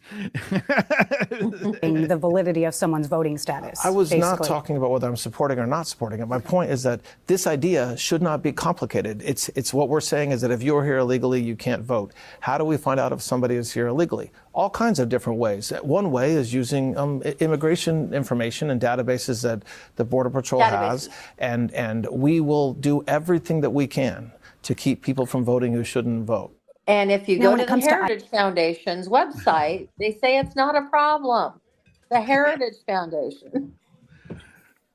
Speaker 20: The validity of someone's voting status.
Speaker 21: I was not
Speaker 20: basically.
Speaker 21: talking about whether I'm supporting or not supporting it. My point is that this idea should not be complicated. It's what we're saying is that if you're here illegally, you can't vote. How do we find out if somebody is here illegally? All kinds of different ways. One way is using immigration information and databases that the Border Patrol has, and we will do everything that we can to keep people from voting who shouldn't vote.
Speaker 8: And if you go to the Heritage Foundation's website, they say it's not a problem. The Heritage Foundation.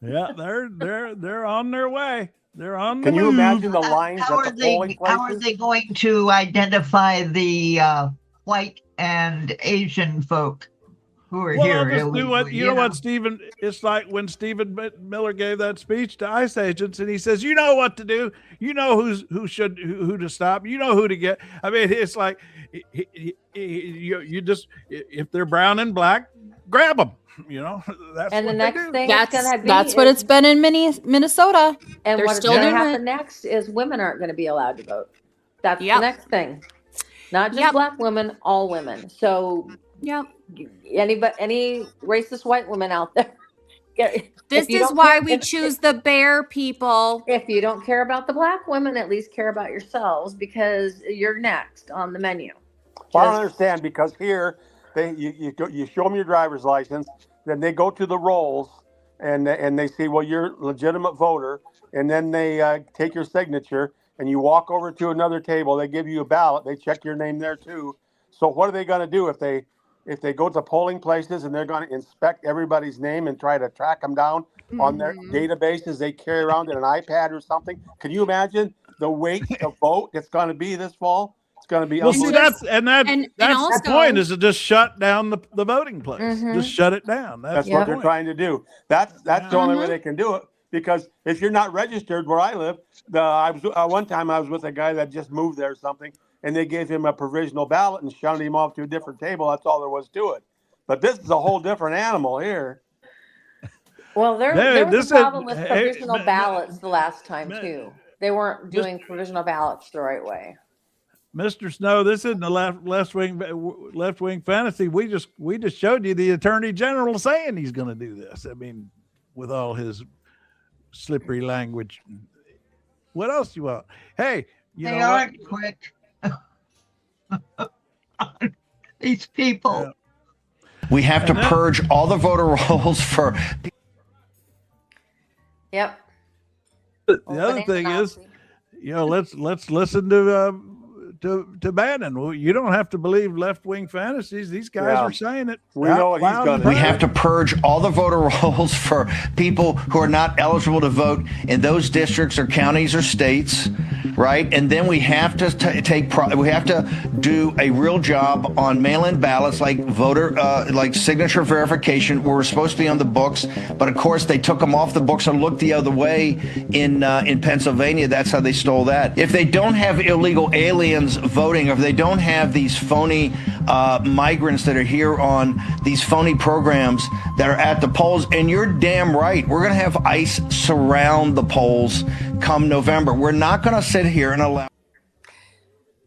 Speaker 1: Yeah, they're on their way. They're on.
Speaker 19: Can you imagine the lines
Speaker 9: How
Speaker 19: at the polling places?
Speaker 9: How are they going to identify the white and Asian folk who are here illegally?
Speaker 1: You know what, Stephen? It's like when Stephen Miller gave that speech to ICE agents, and he says, "You know what to do. You know who to stop. You know who to get." I mean, it's like you just, if they're brown and black, grab them. You know, that's
Speaker 8: and
Speaker 1: what
Speaker 8: the
Speaker 1: they
Speaker 8: next
Speaker 1: do.
Speaker 8: thing
Speaker 6: That's what it's been in Minnesota.
Speaker 8: And
Speaker 6: They're
Speaker 8: what's
Speaker 6: still
Speaker 8: going to
Speaker 6: doing
Speaker 8: happen
Speaker 6: it.
Speaker 8: next is women aren't going to be allowed to vote. That's the next thing. Not just black women, all women. So any racist white women out there.
Speaker 6: This is why we choose the bear people.
Speaker 8: If you don't care about the black women, at least care about yourselves, because you're next on the menu.
Speaker 19: Well, I don't understand, because here you show them your driver's license, then they go to the rolls and they say, well, you're a legitimate voter, and then they take your signature and you walk over to another table. They give you a ballot. They check your name there too. So what are they going to do if they go to polling places and they're going to inspect everybody's name and try to track them down on their databases they carry around in an iPad or something? Can you imagine the weight of vote it's going to be this fall? It's going to be
Speaker 1: unbelievable. That's
Speaker 6: also,
Speaker 1: the point, is to just shut down the voting place. Just shut it down. That's
Speaker 19: what they're trying to do. That's the only way they can do it. Because if you're not registered where I live, one time I was with a guy that just moved there or something, and they gave him a provisional ballot and shunted him off to a different table. That's all there was to it. But this is a whole different animal here.
Speaker 8: Well, there was a problem with provisional ballots the last time too. They weren't doing provisional ballots the right way.
Speaker 1: Mr. Snow, this isn't a left wing fantasy. We just showed you the Attorney General saying he's going to do this. I mean, with all his slippery language. What else do you want? Hey,
Speaker 9: they aren't quick. These people.
Speaker 5: We have to purge all the voter rolls for.
Speaker 8: Yep.
Speaker 1: The other thing is, let's listen to Bannon. You don't have to believe left-wing fantasies. These guys are saying it.
Speaker 19: We know what he's going to do.
Speaker 5: We have to purge all the voter rolls for people who are not eligible to vote in those districts or counties or states, right? And then we have to we have to do a real job on mail-in ballots, like like signature verification, where we're supposed to be on the books, but of course they took them off the books and looked the other way in Pennsylvania. That's how they stole that. If they don't have illegal aliens voting, or if they don't have these phony migrants that are here on these phony programs that are at the polls, and you're damn right, we're going to have ICE surround the polls come November. We're not going to sit here and allow.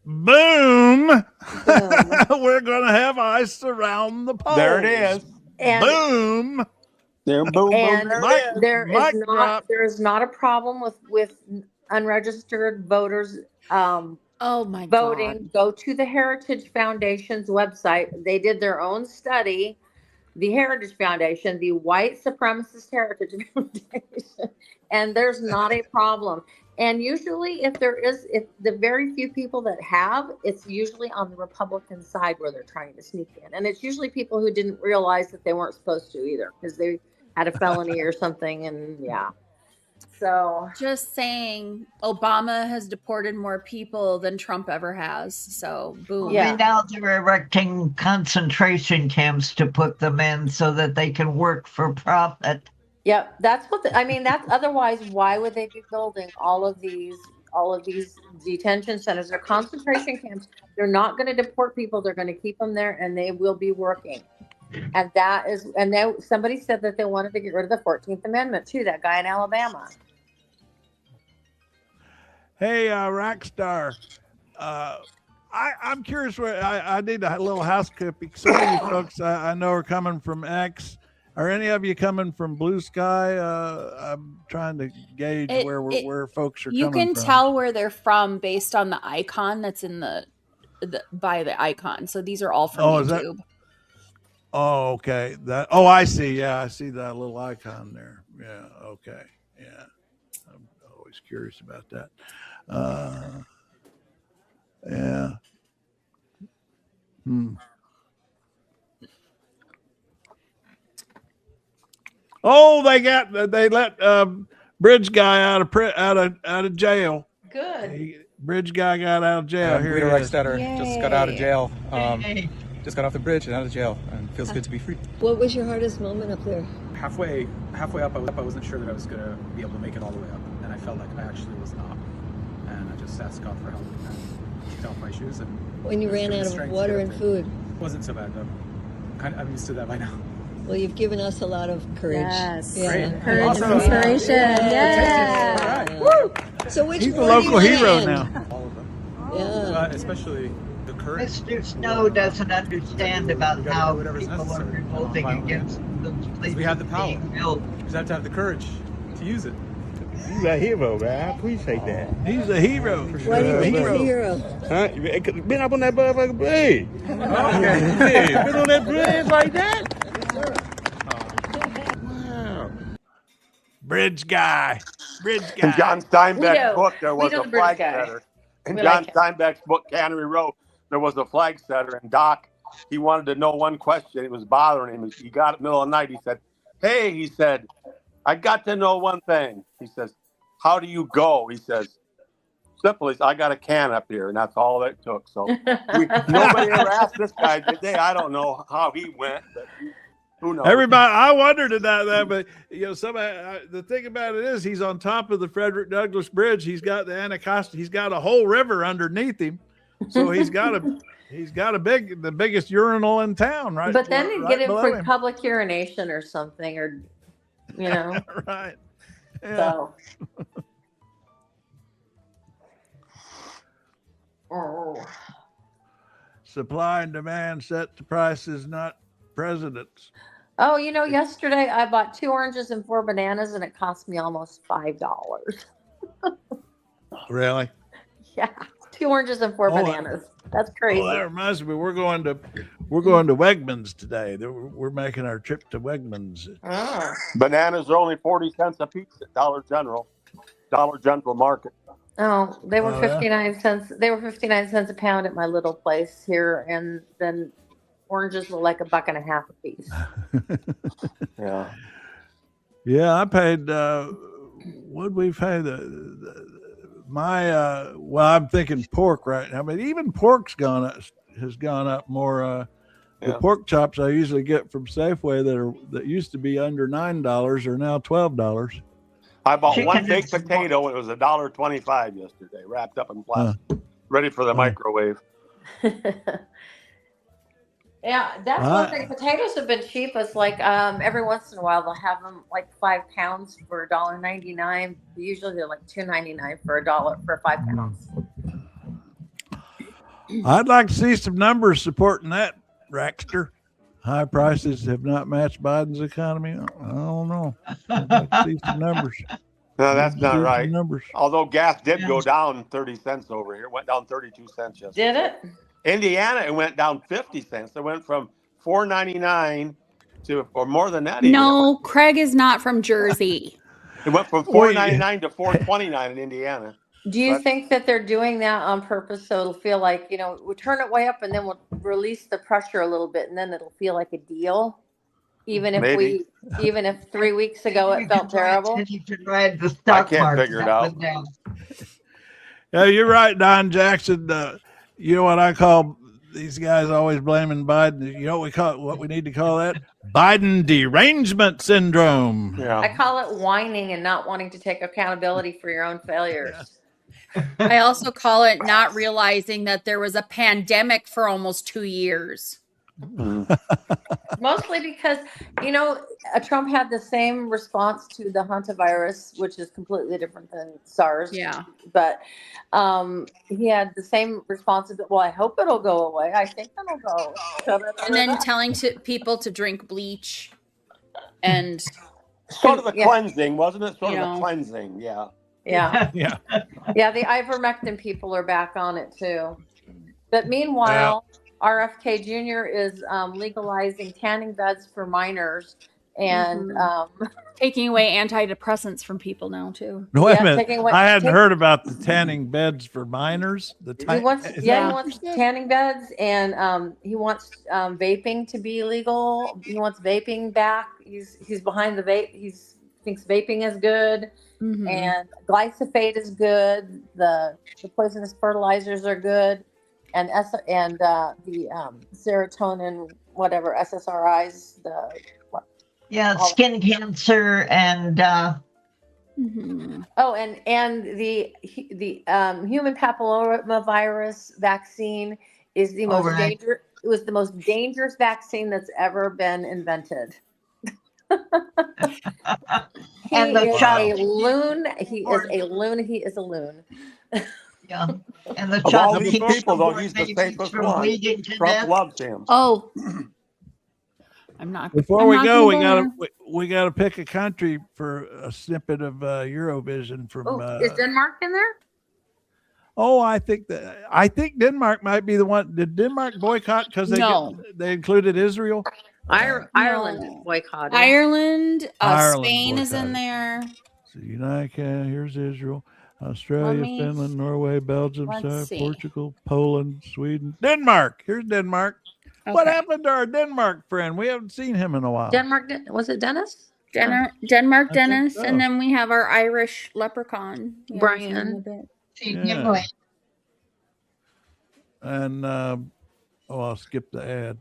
Speaker 1: Boom! We're going to have ICE surround the polls.
Speaker 19: There it is.
Speaker 8: And
Speaker 1: boom!
Speaker 19: There, boom,
Speaker 8: and
Speaker 19: boom.
Speaker 8: there is not a problem with unregistered voters.
Speaker 6: Oh my
Speaker 8: voting.
Speaker 6: God.
Speaker 8: Go to the Heritage Foundation's website. They did their own study. The Heritage Foundation, the white supremacist Heritage Foundation, and there's not a problem. And usually, if the very few people that have, it's usually on the Republican side where they're trying to sneak in, and it's usually people who didn't realize that they weren't supposed to either, because they had a felony or something, and yeah. So
Speaker 6: just saying, Obama has deported more people than Trump ever has. So boom.
Speaker 9: Yeah. Now they're erecting concentration camps to put them in so that they can work for profit.
Speaker 8: Yep, that's what that's otherwise. Why would they be building all of these detention centers or concentration camps? They're not going to deport people. They're going to keep them there, and they will be working. And somebody said that they wanted to get rid of the 14th Amendment too. That guy in Alabama.
Speaker 1: Hey, Rockstar, I'm curious where I need a little housekeeping. Some of you folks I know are coming from X. Are any of you coming from Blue Sky? I'm trying to gauge where folks are coming from.
Speaker 6: You can tell where they're from based on the icon that's in the by the icon. So these are all from YouTube.
Speaker 1: Oh, okay. I see. Yeah, I see that little icon there. Yeah, okay. Yeah. I'm always curious about that. Yeah. Oh, they let Bridge guy out of jail.
Speaker 8: Good.
Speaker 1: Bridge guy got out of jail. Here
Speaker 3: Guido
Speaker 1: he is.
Speaker 3: Reichstetter just got out of jail. Just got off the bridge and out of jail, and feels good to be free.
Speaker 22: What was your hardest moment up there?
Speaker 3: Halfway up, I wasn't sure that I was gonna be able to make it all the way up, and I felt like I actually was not. And I just asked God for help and kicked off my shoes. And
Speaker 22: When you ran out of water and food?
Speaker 3: It wasn't so bad though. I'm used to that by now.
Speaker 22: Well, you've given us a lot of courage. Yes.
Speaker 3: Great.
Speaker 22: Courage and inspiration. Yeah.
Speaker 3: Woo!
Speaker 22: So which
Speaker 1: He's a
Speaker 22: one
Speaker 1: local
Speaker 22: do you
Speaker 1: hero
Speaker 22: land?
Speaker 1: now.
Speaker 3: All of them.
Speaker 22: Yeah.
Speaker 3: Especially the courage.
Speaker 9: Mr. Snow doesn't understand about how people are revolting against the place.
Speaker 3: We have the power.
Speaker 9: being built.
Speaker 3: We just have to have the courage to use it.
Speaker 23: He's a hero, man. I appreciate that.
Speaker 1: He's a hero.
Speaker 22: Why do you think he's a hero?
Speaker 23: Huh? Been up on that motherfucking bridge. Okay. Yeah, been on that bridge like that. Wow.
Speaker 1: Bridge guy.
Speaker 19: In John Steinbeck's book, there was
Speaker 8: know
Speaker 19: a
Speaker 8: the bridge
Speaker 19: flag
Speaker 8: guy.
Speaker 19: setter. In
Speaker 8: We
Speaker 19: John
Speaker 8: like him.
Speaker 19: Steinbeck's book, Cannery Row, there was a flag setter, and Doc, he wanted to know one question. It was bothering him. He got it middle of the night. He said, "Hey," he said, "I got to know one thing." He says, "How do you go?" He says, "Simple as I got a can up here," and that's all it took. So nobody ever asked this guy today. I don't know how he went, but who knows?
Speaker 1: Everybody, I wondered about that, but the thing about it is, he's on top of the Frederick Douglass Bridge. He's got the Anacostia. He's got a whole river underneath him, so he's got the biggest urinal in town, right?
Speaker 8: But then he'd get him
Speaker 1: below
Speaker 8: for
Speaker 1: him.
Speaker 8: public urination or something, or
Speaker 1: Right. Yeah.
Speaker 8: So. Oh.
Speaker 1: Supply and demand set the prices, not presidents.
Speaker 8: Oh, yesterday I bought 2 oranges and 4 bananas, and it cost me almost $5.
Speaker 1: Really?
Speaker 8: Yeah, 2 oranges and 4 bananas. That's crazy.
Speaker 1: Oh, that reminds me. We're going to Wegmans today. We're making our trip to Wegmans.
Speaker 19: Bananas are only 40 cents a piece at Dollar General Market.
Speaker 8: Oh, they were
Speaker 1: Oh, yeah?
Speaker 8: 59 cents. They were 59 cents a pound at my little place here, and then oranges were like $1.50 a piece.
Speaker 19: Yeah.
Speaker 1: Yeah, I paid. What'd we pay? I'm thinking pork right now, but even pork's has gone up more. The pork chops I usually get from Safeway that used to be under $9 are now $12.
Speaker 19: I bought one baked potato. It was $1.25 yesterday, wrapped up in plastic, ready for the microwave.
Speaker 8: Yeah, that's one thing. Potatoes have been cheap. It's like every once in a while they'll have them like 5 pounds for $1.99. Usually they're like $2.99 for $1 for 5 pounds.
Speaker 1: I'd like to see some numbers supporting that, Rackster. High prices have not matched Biden's economy. I don't know. I'd like to see some numbers.
Speaker 19: No, that's not right.
Speaker 1: Numbers.
Speaker 19: Although gas did go down 30 cents over here. It went down 32 cents yesterday.
Speaker 8: Did it?
Speaker 19: Indiana, it went down 50 cents. It went from $4.99 to, or more than that.
Speaker 6: No, Craig is not from Jersey.
Speaker 19: It went from $4.99 to $4.29 in Indiana.
Speaker 8: Do you think that they're doing that on purpose so it'll feel like, we'll turn it way up and then we'll release the pressure a little bit and then it'll feel like a deal? Even if 3 weeks ago it felt terrible?
Speaker 9: You should ride the stock
Speaker 19: I can't
Speaker 9: market
Speaker 19: figure it
Speaker 9: up
Speaker 19: out.
Speaker 9: and down.
Speaker 1: Yeah, you're right, Don Jackson. You know what I call these guys always blaming Biden? You know what we need to call that? Biden derangement syndrome.
Speaker 19: Yeah.
Speaker 8: I call it whining and not wanting to take accountability for your own failures.
Speaker 15: I also call it not realizing that there was a pandemic for almost 2 years.
Speaker 8: Mostly because, Trump had the same response to the hantavirus, which is completely different than SARS.
Speaker 15: Yeah.
Speaker 8: But he had the same response. Well, I hope it'll go away. I think it'll go.
Speaker 15: And then telling people to drink bleach and
Speaker 19: sort of a cleansing, wasn't it? Sort of a cleansing, yeah.
Speaker 8: Yeah.
Speaker 1: Yeah.
Speaker 8: Yeah, the ivermectin people are back on it too. But meanwhile, RFK Jr. is legalizing tanning beds for minors and
Speaker 6: taking away antidepressants from people now too.
Speaker 1: No, wait a minute.
Speaker 8: taking away-
Speaker 1: I hadn't
Speaker 8: take-
Speaker 1: heard about the tanning beds for minors.
Speaker 8: He wants tanning beds, and he wants vaping to be legal. He wants vaping back. He's behind the vape. He thinks vaping is good, and glyphosate is good. The poisonous fertilizers are good, and the serotonin, whatever SSRIs,
Speaker 9: skin cancer and
Speaker 8: oh, and the human papillomavirus vaccine is the most dangerous. It was the most dangerous vaccine that's ever been invented.
Speaker 9: And the
Speaker 8: He is
Speaker 9: child-
Speaker 8: a loon. He is a loon. He is a loon.
Speaker 9: Yeah. And the
Speaker 19: Of all
Speaker 9: child
Speaker 19: these people, though, he's the safest
Speaker 9: from
Speaker 19: one.
Speaker 9: bleeding to
Speaker 19: Trump
Speaker 9: death.
Speaker 19: loves him.
Speaker 6: Oh, I'm not.
Speaker 1: Before
Speaker 6: I'm
Speaker 1: we
Speaker 6: not
Speaker 1: go,
Speaker 6: gonna
Speaker 1: we gotta pick a country for a snippet of Eurovision from.
Speaker 8: Is Denmark in there?
Speaker 1: I think Denmark might be the one. Did Denmark boycott because they included Israel?
Speaker 8: Ireland boycotted.
Speaker 6: Ireland,
Speaker 1: Ireland
Speaker 6: Spain is in
Speaker 1: boycotted.
Speaker 6: there.
Speaker 1: So here's Israel, Australia,
Speaker 6: Let me-
Speaker 1: Finland, Norway, Belgium,
Speaker 6: let's see.
Speaker 1: Portugal, Poland, Sweden, Denmark. Here's Denmark. What
Speaker 6: Okay.
Speaker 1: happened to our Denmark friend? We haven't seen him in a while.
Speaker 8: Denmark, was it Dennis?
Speaker 6: Denmark,
Speaker 1: I think
Speaker 6: Dennis,
Speaker 1: so.
Speaker 6: and then we have our Irish leprechaun, We haven't seen him in a
Speaker 8: Brian.
Speaker 6: bit.
Speaker 1: Yeah. And I'll skip the ad.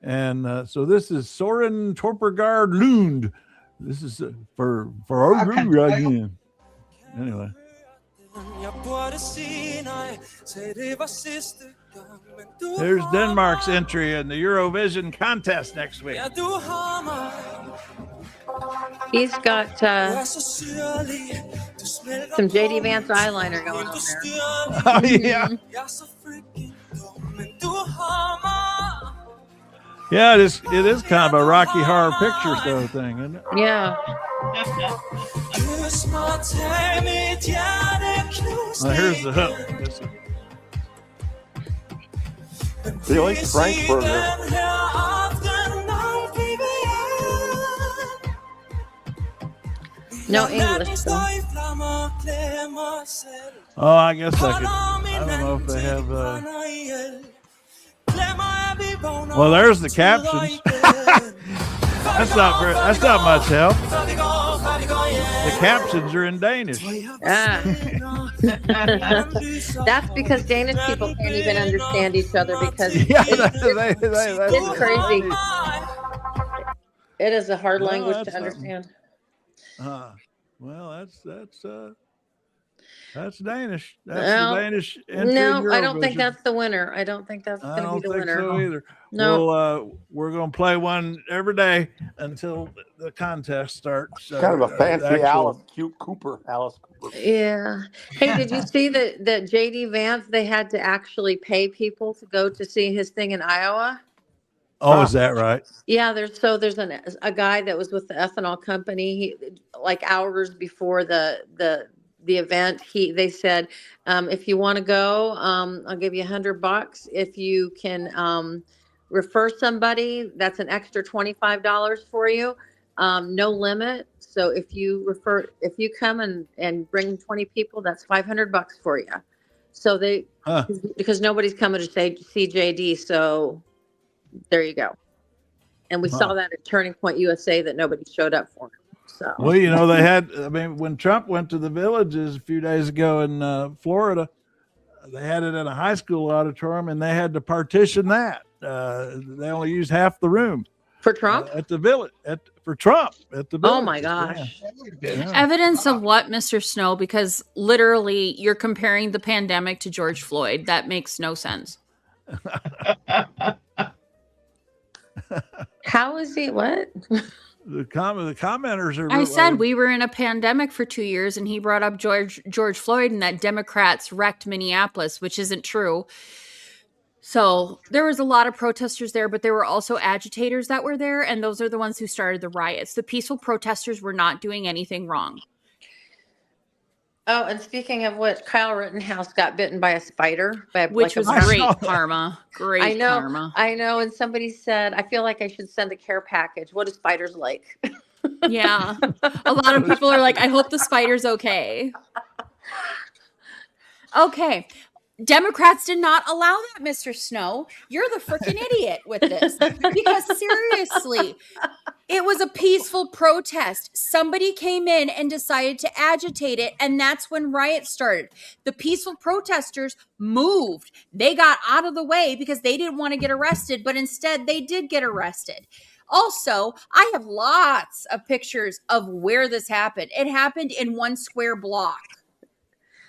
Speaker 1: And so this is Soren Torpergaard Lund. This is for our again. Anyway. There's Denmark's entry in the Eurovision contest next week.
Speaker 8: He's got some JD Vance eyeliner going on there.
Speaker 1: Oh, yeah. Yeah, it is kind of a Rocky Horror Picture Show thing, isn't it?
Speaker 8: Yeah.
Speaker 1: Well, here's the hook.
Speaker 19: Really? Frankfurter.
Speaker 8: No English, though.
Speaker 1: Oh, I guess I could. I don't know if they have. Well, there's the captions. That's not much help. The captions are in Danish.
Speaker 8: That's because Danish people can't even understand each other because
Speaker 1: Yeah,
Speaker 8: it's crazy. It is a hard language
Speaker 1: that's
Speaker 8: to understand.
Speaker 1: Well, that's Danish. That's
Speaker 8: Well,
Speaker 1: the Danish. entry
Speaker 8: No,
Speaker 1: in
Speaker 8: I don't think
Speaker 1: Eurovision.
Speaker 8: that's the winner. I don't think that's
Speaker 1: I
Speaker 8: going to
Speaker 1: don't
Speaker 8: be the
Speaker 1: think
Speaker 8: winner.
Speaker 1: so either.
Speaker 8: No.
Speaker 1: Well, we're going to play one every day until the contest starts.
Speaker 19: Kind of a fancy
Speaker 1: actual-
Speaker 19: Alice Cooper.
Speaker 8: Yeah. Hey, did you see that JD Vance, they had to actually pay people to go to see his thing in Iowa?
Speaker 1: Oh, is that right?
Speaker 8: Yeah, there's a guy that was with the ethanol company. He, like hours before the event, they said, if you want to go, I'll give you $100. If you can refer somebody, that's an extra $25 for you. No limit. So if you come and bring 20 people, that's $500 for you. So because nobody's coming to see JD, so there you go. And we saw that at Turning Point USA that nobody showed up for him. So
Speaker 1: Well, they had, when Trump went to the Villages a few days ago in Florida, they had it in a high school auditorium and they had to partition that. They only used half the room.
Speaker 8: For Trump?
Speaker 1: At the Village. For Trump at the Village.
Speaker 8: Oh my gosh.
Speaker 1: Yeah.
Speaker 6: Evidence of what, Mr. Snow? Because literally you're comparing the pandemic to George Floyd. That makes no sense.
Speaker 8: How is he? What?
Speaker 1: The commenters are.
Speaker 6: I said we were in a pandemic for 2 years, and he brought up George Floyd and that Democrats wrecked Minneapolis, which isn't true. So there was a lot of protesters there, but there were also agitators that were there, and those are the ones who started the riots. The peaceful protesters were not doing anything wrong.
Speaker 8: Oh, and speaking of which, Kyle Rittenhouse got bitten by a spider.
Speaker 6: Which was great karma. Great
Speaker 8: I know,
Speaker 6: karma.
Speaker 8: I know. And somebody said, I feel like I should send a care package. What are spiders like?
Speaker 6: Yeah. A lot of people are like, I hope the spider's okay. Okay. Democrats did not allow that, Mr. Snow. You're the freaking idiot with this. Because seriously, it was a peaceful protest. Somebody came in and decided to agitate it, and that's when riots started. The peaceful protesters moved. They got out of the way because they didn't want to get arrested, but instead they did get arrested. Also, I have lots of pictures of where this happened. It happened in one square block.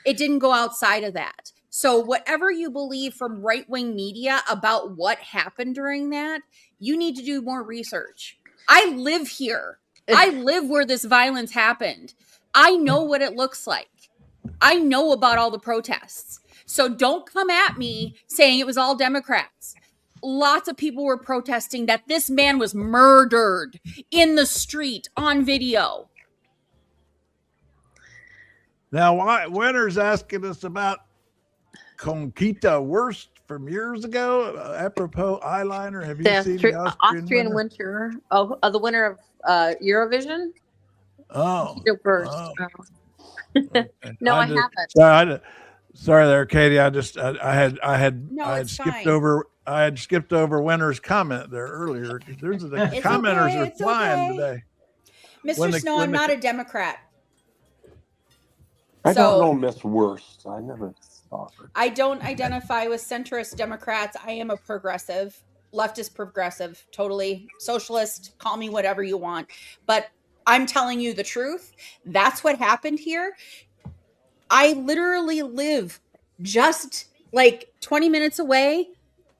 Speaker 6: It didn't go outside of that. So whatever you believe from right-wing media about what happened during that, you need to do more research. I live here. I live where this violence happened. I know what it looks like. I know about all the protests. So don't come at me saying it was all Democrats. Lots of people were protesting that this man was murdered in the street on video.
Speaker 1: Now, Winter's asking us about Conchita Wurst from years ago, apropos eyeliner. Have you seen the
Speaker 8: Austrian winter? Oh, the winner of Eurovision?
Speaker 1: Oh.
Speaker 8: No, I haven't.
Speaker 1: Sorry there, Katie. I had skipped
Speaker 15: fine.
Speaker 1: I had skipped over Winter's comment there earlier. There's the commenters are flying today.
Speaker 15: Mr. Snow, I'm not a Democrat.
Speaker 19: I don't know Miss Wurst. I never saw her.
Speaker 15: I don't identify with centrist Democrats. I am a progressive, leftist progressive, totally socialist. Call me whatever you want. But I'm telling you the truth. That's what happened here. I literally live just like 20 minutes away.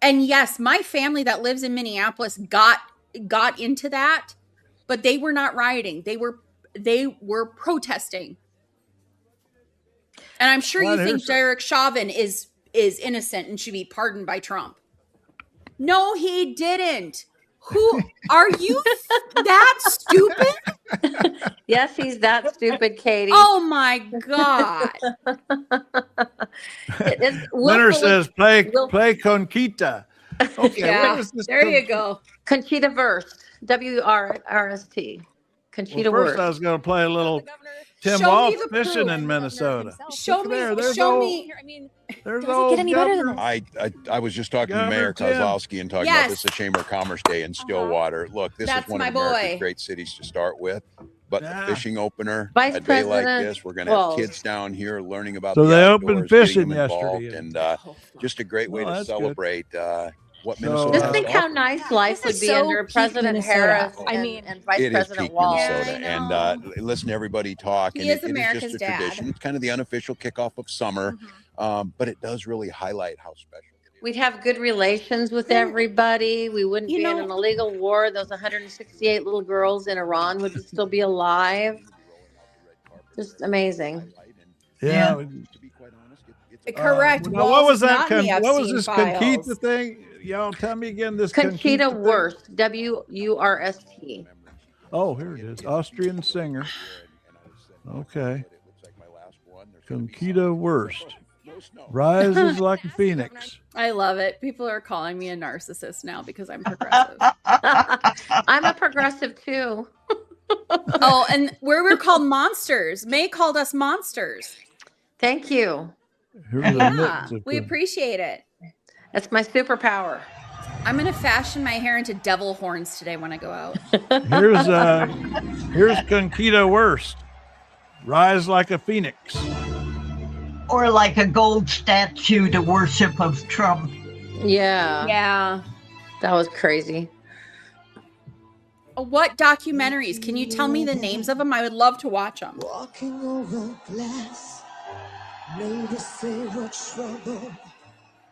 Speaker 15: And yes, my family that lives in Minneapolis got into that, but they were not rioting. They were protesting. And I'm sure you think Derek Chauvin is innocent and should be pardoned by Trump. No, he didn't. Who are you that stupid?
Speaker 8: Yes, he's that stupid, Katie.
Speaker 15: Oh my God.
Speaker 1: Winter says play Conchita. Okay,
Speaker 15: yeah, there you go.
Speaker 8: Conchita Wurst, W-R-S-T. Conchita
Speaker 1: First,
Speaker 8: Wurst.
Speaker 1: I was going to play a little Tim Walsh fishing in Minnesota.
Speaker 15: Show me.
Speaker 1: There's
Speaker 15: Does it get any better than
Speaker 4: I was just talking to Mayor Kozlowski and talking about this is a Chamber of Commerce Day in Stillwater. Look, this is one of America's great cities to start with. But the fishing opener, a day like this, we're going to have kids down here learning about
Speaker 1: so
Speaker 4: the
Speaker 1: they
Speaker 4: outdoors,
Speaker 1: opened fishing
Speaker 4: getting them involved,
Speaker 1: yesterday.
Speaker 4: and just a great way to celebrate what Minnesota
Speaker 8: Just
Speaker 4: has
Speaker 8: think
Speaker 4: to
Speaker 8: how
Speaker 4: offer.
Speaker 8: nice life would be under President Harris and Vice
Speaker 4: It is
Speaker 8: President
Speaker 4: peak
Speaker 8: Walsh.
Speaker 4: Minnesota, and listen to everybody talk.
Speaker 15: He
Speaker 4: And
Speaker 15: is
Speaker 4: it is
Speaker 15: America's
Speaker 4: just a
Speaker 15: dad.
Speaker 4: tradition. It's kind of the unofficial kickoff of summer, but it does really highlight how special.
Speaker 8: We'd have good relations with everybody. We wouldn't be in an illegal war. Those 168 little girls in Iran would still be alive. Just amazing.
Speaker 1: Yeah.
Speaker 15: Correct.
Speaker 1: Now, what was that?
Speaker 15: Not in the
Speaker 1: What was
Speaker 15: Epstein
Speaker 1: this
Speaker 15: files.
Speaker 1: Conchita thing? Y'all tell me again. This
Speaker 8: Conchita
Speaker 1: thing?
Speaker 8: Wurst, W-U-R-S-T.
Speaker 1: Oh, here it is. Austrian singer. Okay. Conchita Wurst. Rises like a phoenix.
Speaker 6: I love it. People are calling me a narcissist now because I'm progressive.
Speaker 8: I'm a progressive too.
Speaker 6: Oh, and we're called monsters. May called us monsters.
Speaker 8: Thank you.
Speaker 6: Yeah, we appreciate it.
Speaker 8: That's my superpower.
Speaker 6: I'm gonna fashion my hair into devil horns today when I go out.
Speaker 1: Here's Conchita Wurst. Rise like a phoenix.
Speaker 9: Or like a gold statue to worship of Trump.
Speaker 8: Yeah.
Speaker 6: Yeah.
Speaker 8: That was crazy.
Speaker 6: What documentaries? Can you tell me the names of them? I would love to watch them.
Speaker 12: Walking over glass, maybe say what trouble.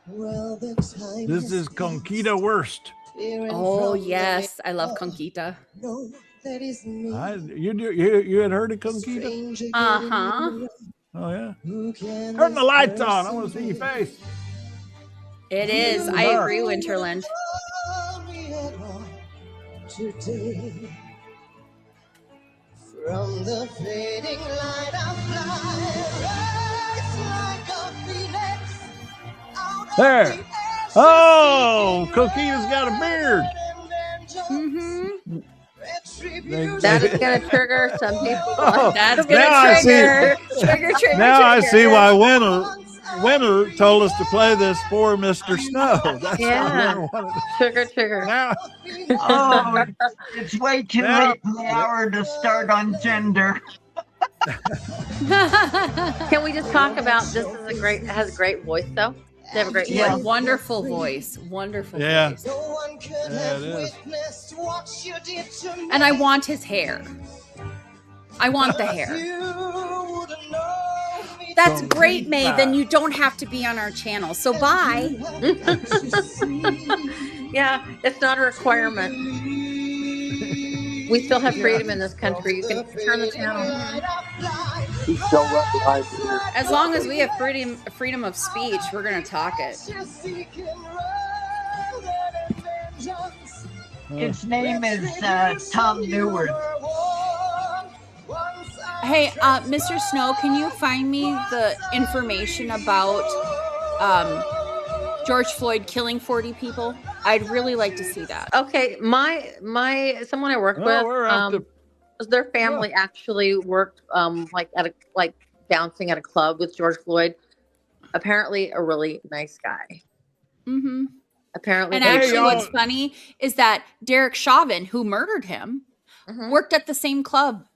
Speaker 12: Well, the time
Speaker 1: This is Conchita Wurst.
Speaker 6: Oh yes, I love Conchita.
Speaker 1: You had heard of Conchita?
Speaker 6: Uh-huh.
Speaker 1: Oh yeah. Turn the lights on. I want to see your face.
Speaker 6: It is. I agree, Winterland.
Speaker 2: Today, from the fading light I fly, rise like a phoenix out of
Speaker 1: There.
Speaker 2: the ashes.
Speaker 1: Oh, Conchita's got a beard.
Speaker 6: Mm-hmm.
Speaker 8: That is going to trigger some people.
Speaker 1: Oh,
Speaker 6: That's
Speaker 1: now
Speaker 6: gonna
Speaker 1: I see.
Speaker 6: trigger.
Speaker 1: Now I see why Winter told us to play this for Mr. Snow. That's
Speaker 8: Yeah.
Speaker 1: why Winter wanted
Speaker 8: Trigger.
Speaker 1: Now,
Speaker 9: Oh, it's way too late in the hour to start on gender.
Speaker 8: Can we just talk about this? Has a great voice though. They have a great
Speaker 6: Yeah,
Speaker 8: voice.
Speaker 6: wonderful voice. Wonderful
Speaker 1: Yeah.
Speaker 6: voice.
Speaker 1: yeah, it is.
Speaker 6: And I want his hair. I want the hair. That's great, May. Then you don't have to be on our channel. So bye.
Speaker 8: Yeah, it's not a requirement. We still have freedom in this country. You can turn the channel.
Speaker 6: As long as we have freedom of speech, we're gonna talk it.
Speaker 9: His name is Tom Neward.
Speaker 6: Hey, Mr. Snow, can you find me the information about George Floyd killing 40 people? I'd really like to see that.
Speaker 8: Okay, my someone I worked with, their family actually worked like bouncing at a club with George Floyd. Apparently, a really nice guy.
Speaker 6: Mm-hmm.
Speaker 8: Apparently,
Speaker 6: And actually, what's funny is that Derek Chauvin, who murdered him, worked at the same club.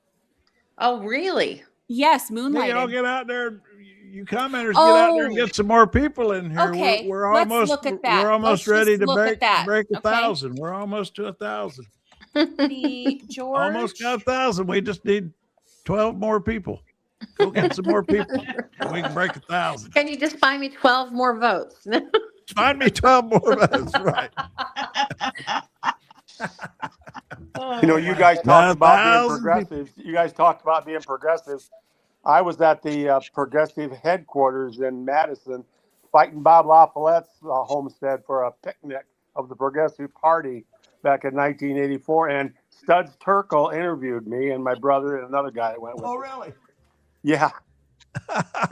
Speaker 8: Oh, really?
Speaker 6: Yes,
Speaker 1: Hey,
Speaker 6: moonlighting.
Speaker 1: y'all get out there. You commenters get out there and get some more people in here.
Speaker 6: Okay,
Speaker 1: We're
Speaker 6: let's
Speaker 1: almost
Speaker 6: look at that.
Speaker 1: We're almost
Speaker 6: Let's
Speaker 1: ready
Speaker 6: just
Speaker 1: to
Speaker 6: look at that,
Speaker 1: break
Speaker 6: okay?
Speaker 1: 1,000. We're almost to 1,000.
Speaker 6: The George.
Speaker 1: Almost got 1,000. We just need 12 more people. Go get some more people. And we can break 1,000.
Speaker 8: Can you just find me 12 more votes?
Speaker 1: Find me 12 more votes. Right.
Speaker 19: You know, you guys talked about being progressive. You guys talked about being progressive. I was at the progressive headquarters in Madison, fighting Bob LaFollette's homestead for a picnic of the Progressive Party back in 1984. And Studs Terkel interviewed me and my brother and another guy that went with me.
Speaker 1: Oh, really?
Speaker 19: Yeah.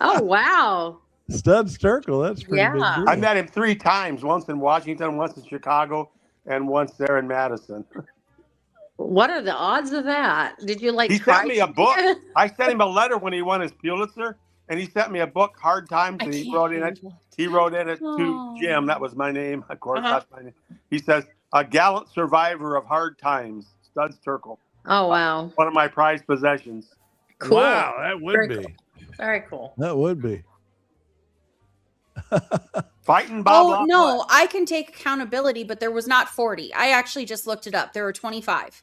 Speaker 8: Oh, wow.
Speaker 1: Studs Terkel. That's pretty big deal.
Speaker 19: I met him 3 times, once in Washington, once in Chicago, and once there in Madison.
Speaker 8: What are the odds of that? Did you
Speaker 19: He sent me a book. I sent him a letter when he won his Pulitzer, and he sent me a book, Hard Times, and he wrote in it to Jim. That was my name, of course. That's my name. He says, "A gallant survivor of hard times, Studs Terkel."
Speaker 8: Oh, wow.
Speaker 19: One of my prized possessions.
Speaker 8: Cool.
Speaker 1: Wow, that would
Speaker 8: Very
Speaker 1: be.
Speaker 8: cool. Very cool.
Speaker 1: That would be.
Speaker 19: Fighting Bob.
Speaker 6: Oh, no, I can take accountability, but there was not 40. I actually just looked it up. There were 25.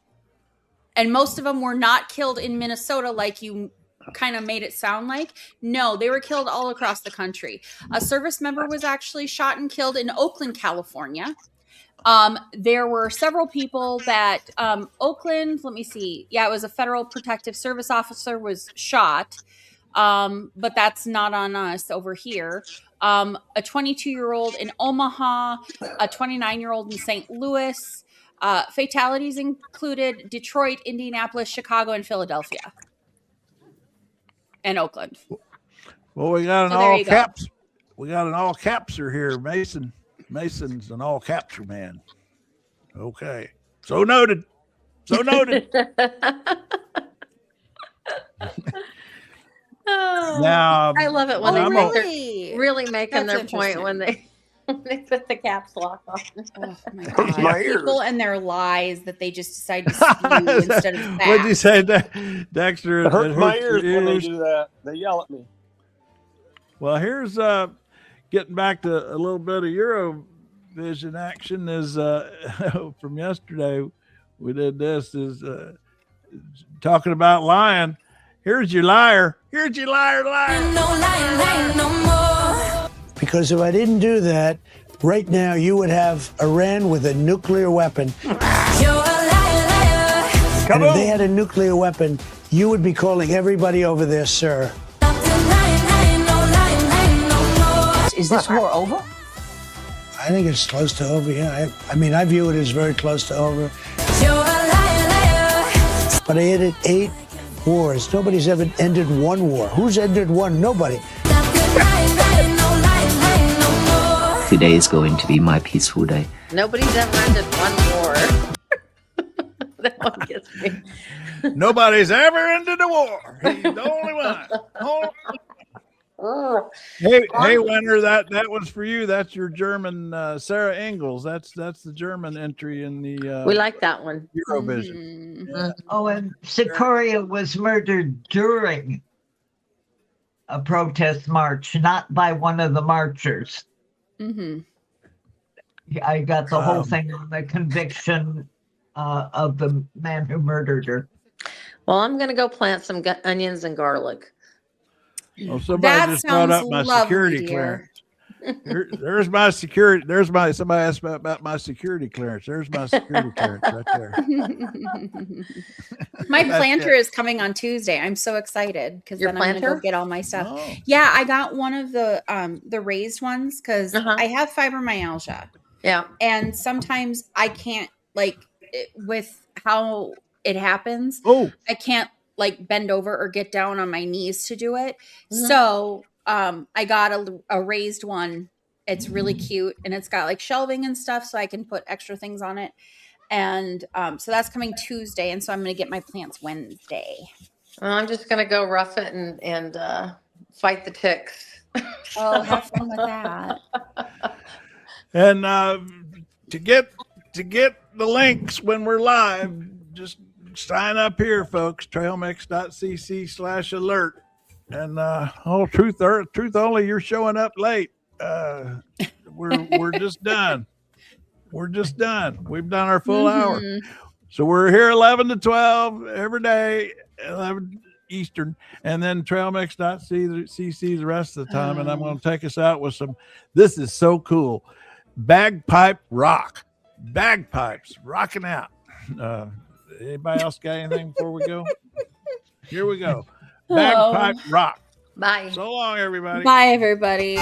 Speaker 6: And most of them were not killed in Minnesota like you kind of made it sound like. No, they were killed all across the country. A service member was actually shot and killed in Oakland, California. There were several people that Oakland, let me see. Yeah, it was a federal protective service officer was shot. But that's not on us over here. A 22-year-old in Omaha, a 29-year-old in St. Louis. Fatalities included Detroit, Indianapolis, Chicago, and Philadelphia. And Oakland.
Speaker 1: Well, we got an
Speaker 6: So there
Speaker 1: all
Speaker 6: you go.
Speaker 1: caps. We got an all capser here. Mason's an all capture man. Okay. So noted. So noted. Now,
Speaker 8: I love it when
Speaker 1: I'm
Speaker 8: they really making
Speaker 6: That's
Speaker 8: their point
Speaker 6: interesting.
Speaker 8: when they put the caps lock on.
Speaker 6: Oh my God. People and their lies that they just decide to spew instead of facts.
Speaker 1: What'd you say, Dexter?
Speaker 19: It hurts my
Speaker 1: your
Speaker 19: ears when they do that. They yell at me.
Speaker 1: Well, here's getting back to a little bit of Eurovision action is from yesterday. We did this is talking about lying. Here's your liar. Here's your liar, liar.
Speaker 12: Because if I didn't do that, right now you would have Iran with a nuclear weapon. And if they had a nuclear weapon, you would be calling everybody over there, sir.
Speaker 22: Is this war over?
Speaker 12: I think it's close to over, yeah. I mean, I view it as very close to over. But I ended 8 wars. Nobody's ever ended one war. Who's ended one? Nobody.
Speaker 7: Today is going to be my peaceful day.
Speaker 8: Nobody's ever ended one war. That one gets me.
Speaker 1: Nobody's ever ended a war. He's the only one. Hey, Winter, that was for you. That's your German Sarah Engels. That's the German entry in the
Speaker 8: We like that one.
Speaker 1: Eurovision.
Speaker 9: Yeah. Oh, and Sikoria was murdered during a protest march, not by one of the marchers. I got the whole thing on the conviction of the man who murdered her.
Speaker 8: Well, I'm going to go plant some onions and garlic.
Speaker 1: Oh, somebody just brought up my security clearance. There's my security. Somebody asked about my security clearance. There's my security clearance right there.
Speaker 15: My planter is coming on Tuesday. I'm so excited because then I'm gonna go get all my stuff.
Speaker 1: Oh.
Speaker 15: Yeah, I got one of the raised ones because I have fibromyalgia.
Speaker 8: Yeah,
Speaker 15: and sometimes I can't with how it happens. I can't bend over or get down on my knees to do it. So I got a raised one. It's really cute and it's got shelving and stuff so I can put extra things on it. And so that's coming Tuesday. And so I'm going to get my plants Wednesday.
Speaker 8: Well, I'm just going to go rough it and fight the ticks.
Speaker 15: Oh, have fun with that.
Speaker 1: And to get the links when we're live, just sign up here, folks. trailmix.cc/alert. And truth only, you're showing up late. We're just done. We're just done. We've done our full hour. So we're here 11 to 12 every day, 11 Eastern, and then trailmix.cc the rest of the time. And I'm going to take us out with some, this is so cool, bagpipe rock. Bagpipes rocking out. Anybody else got anything before we go? Here we go. Bagpipe rock.
Speaker 8: Bye.
Speaker 1: So long, everybody.
Speaker 15: Bye, everybody.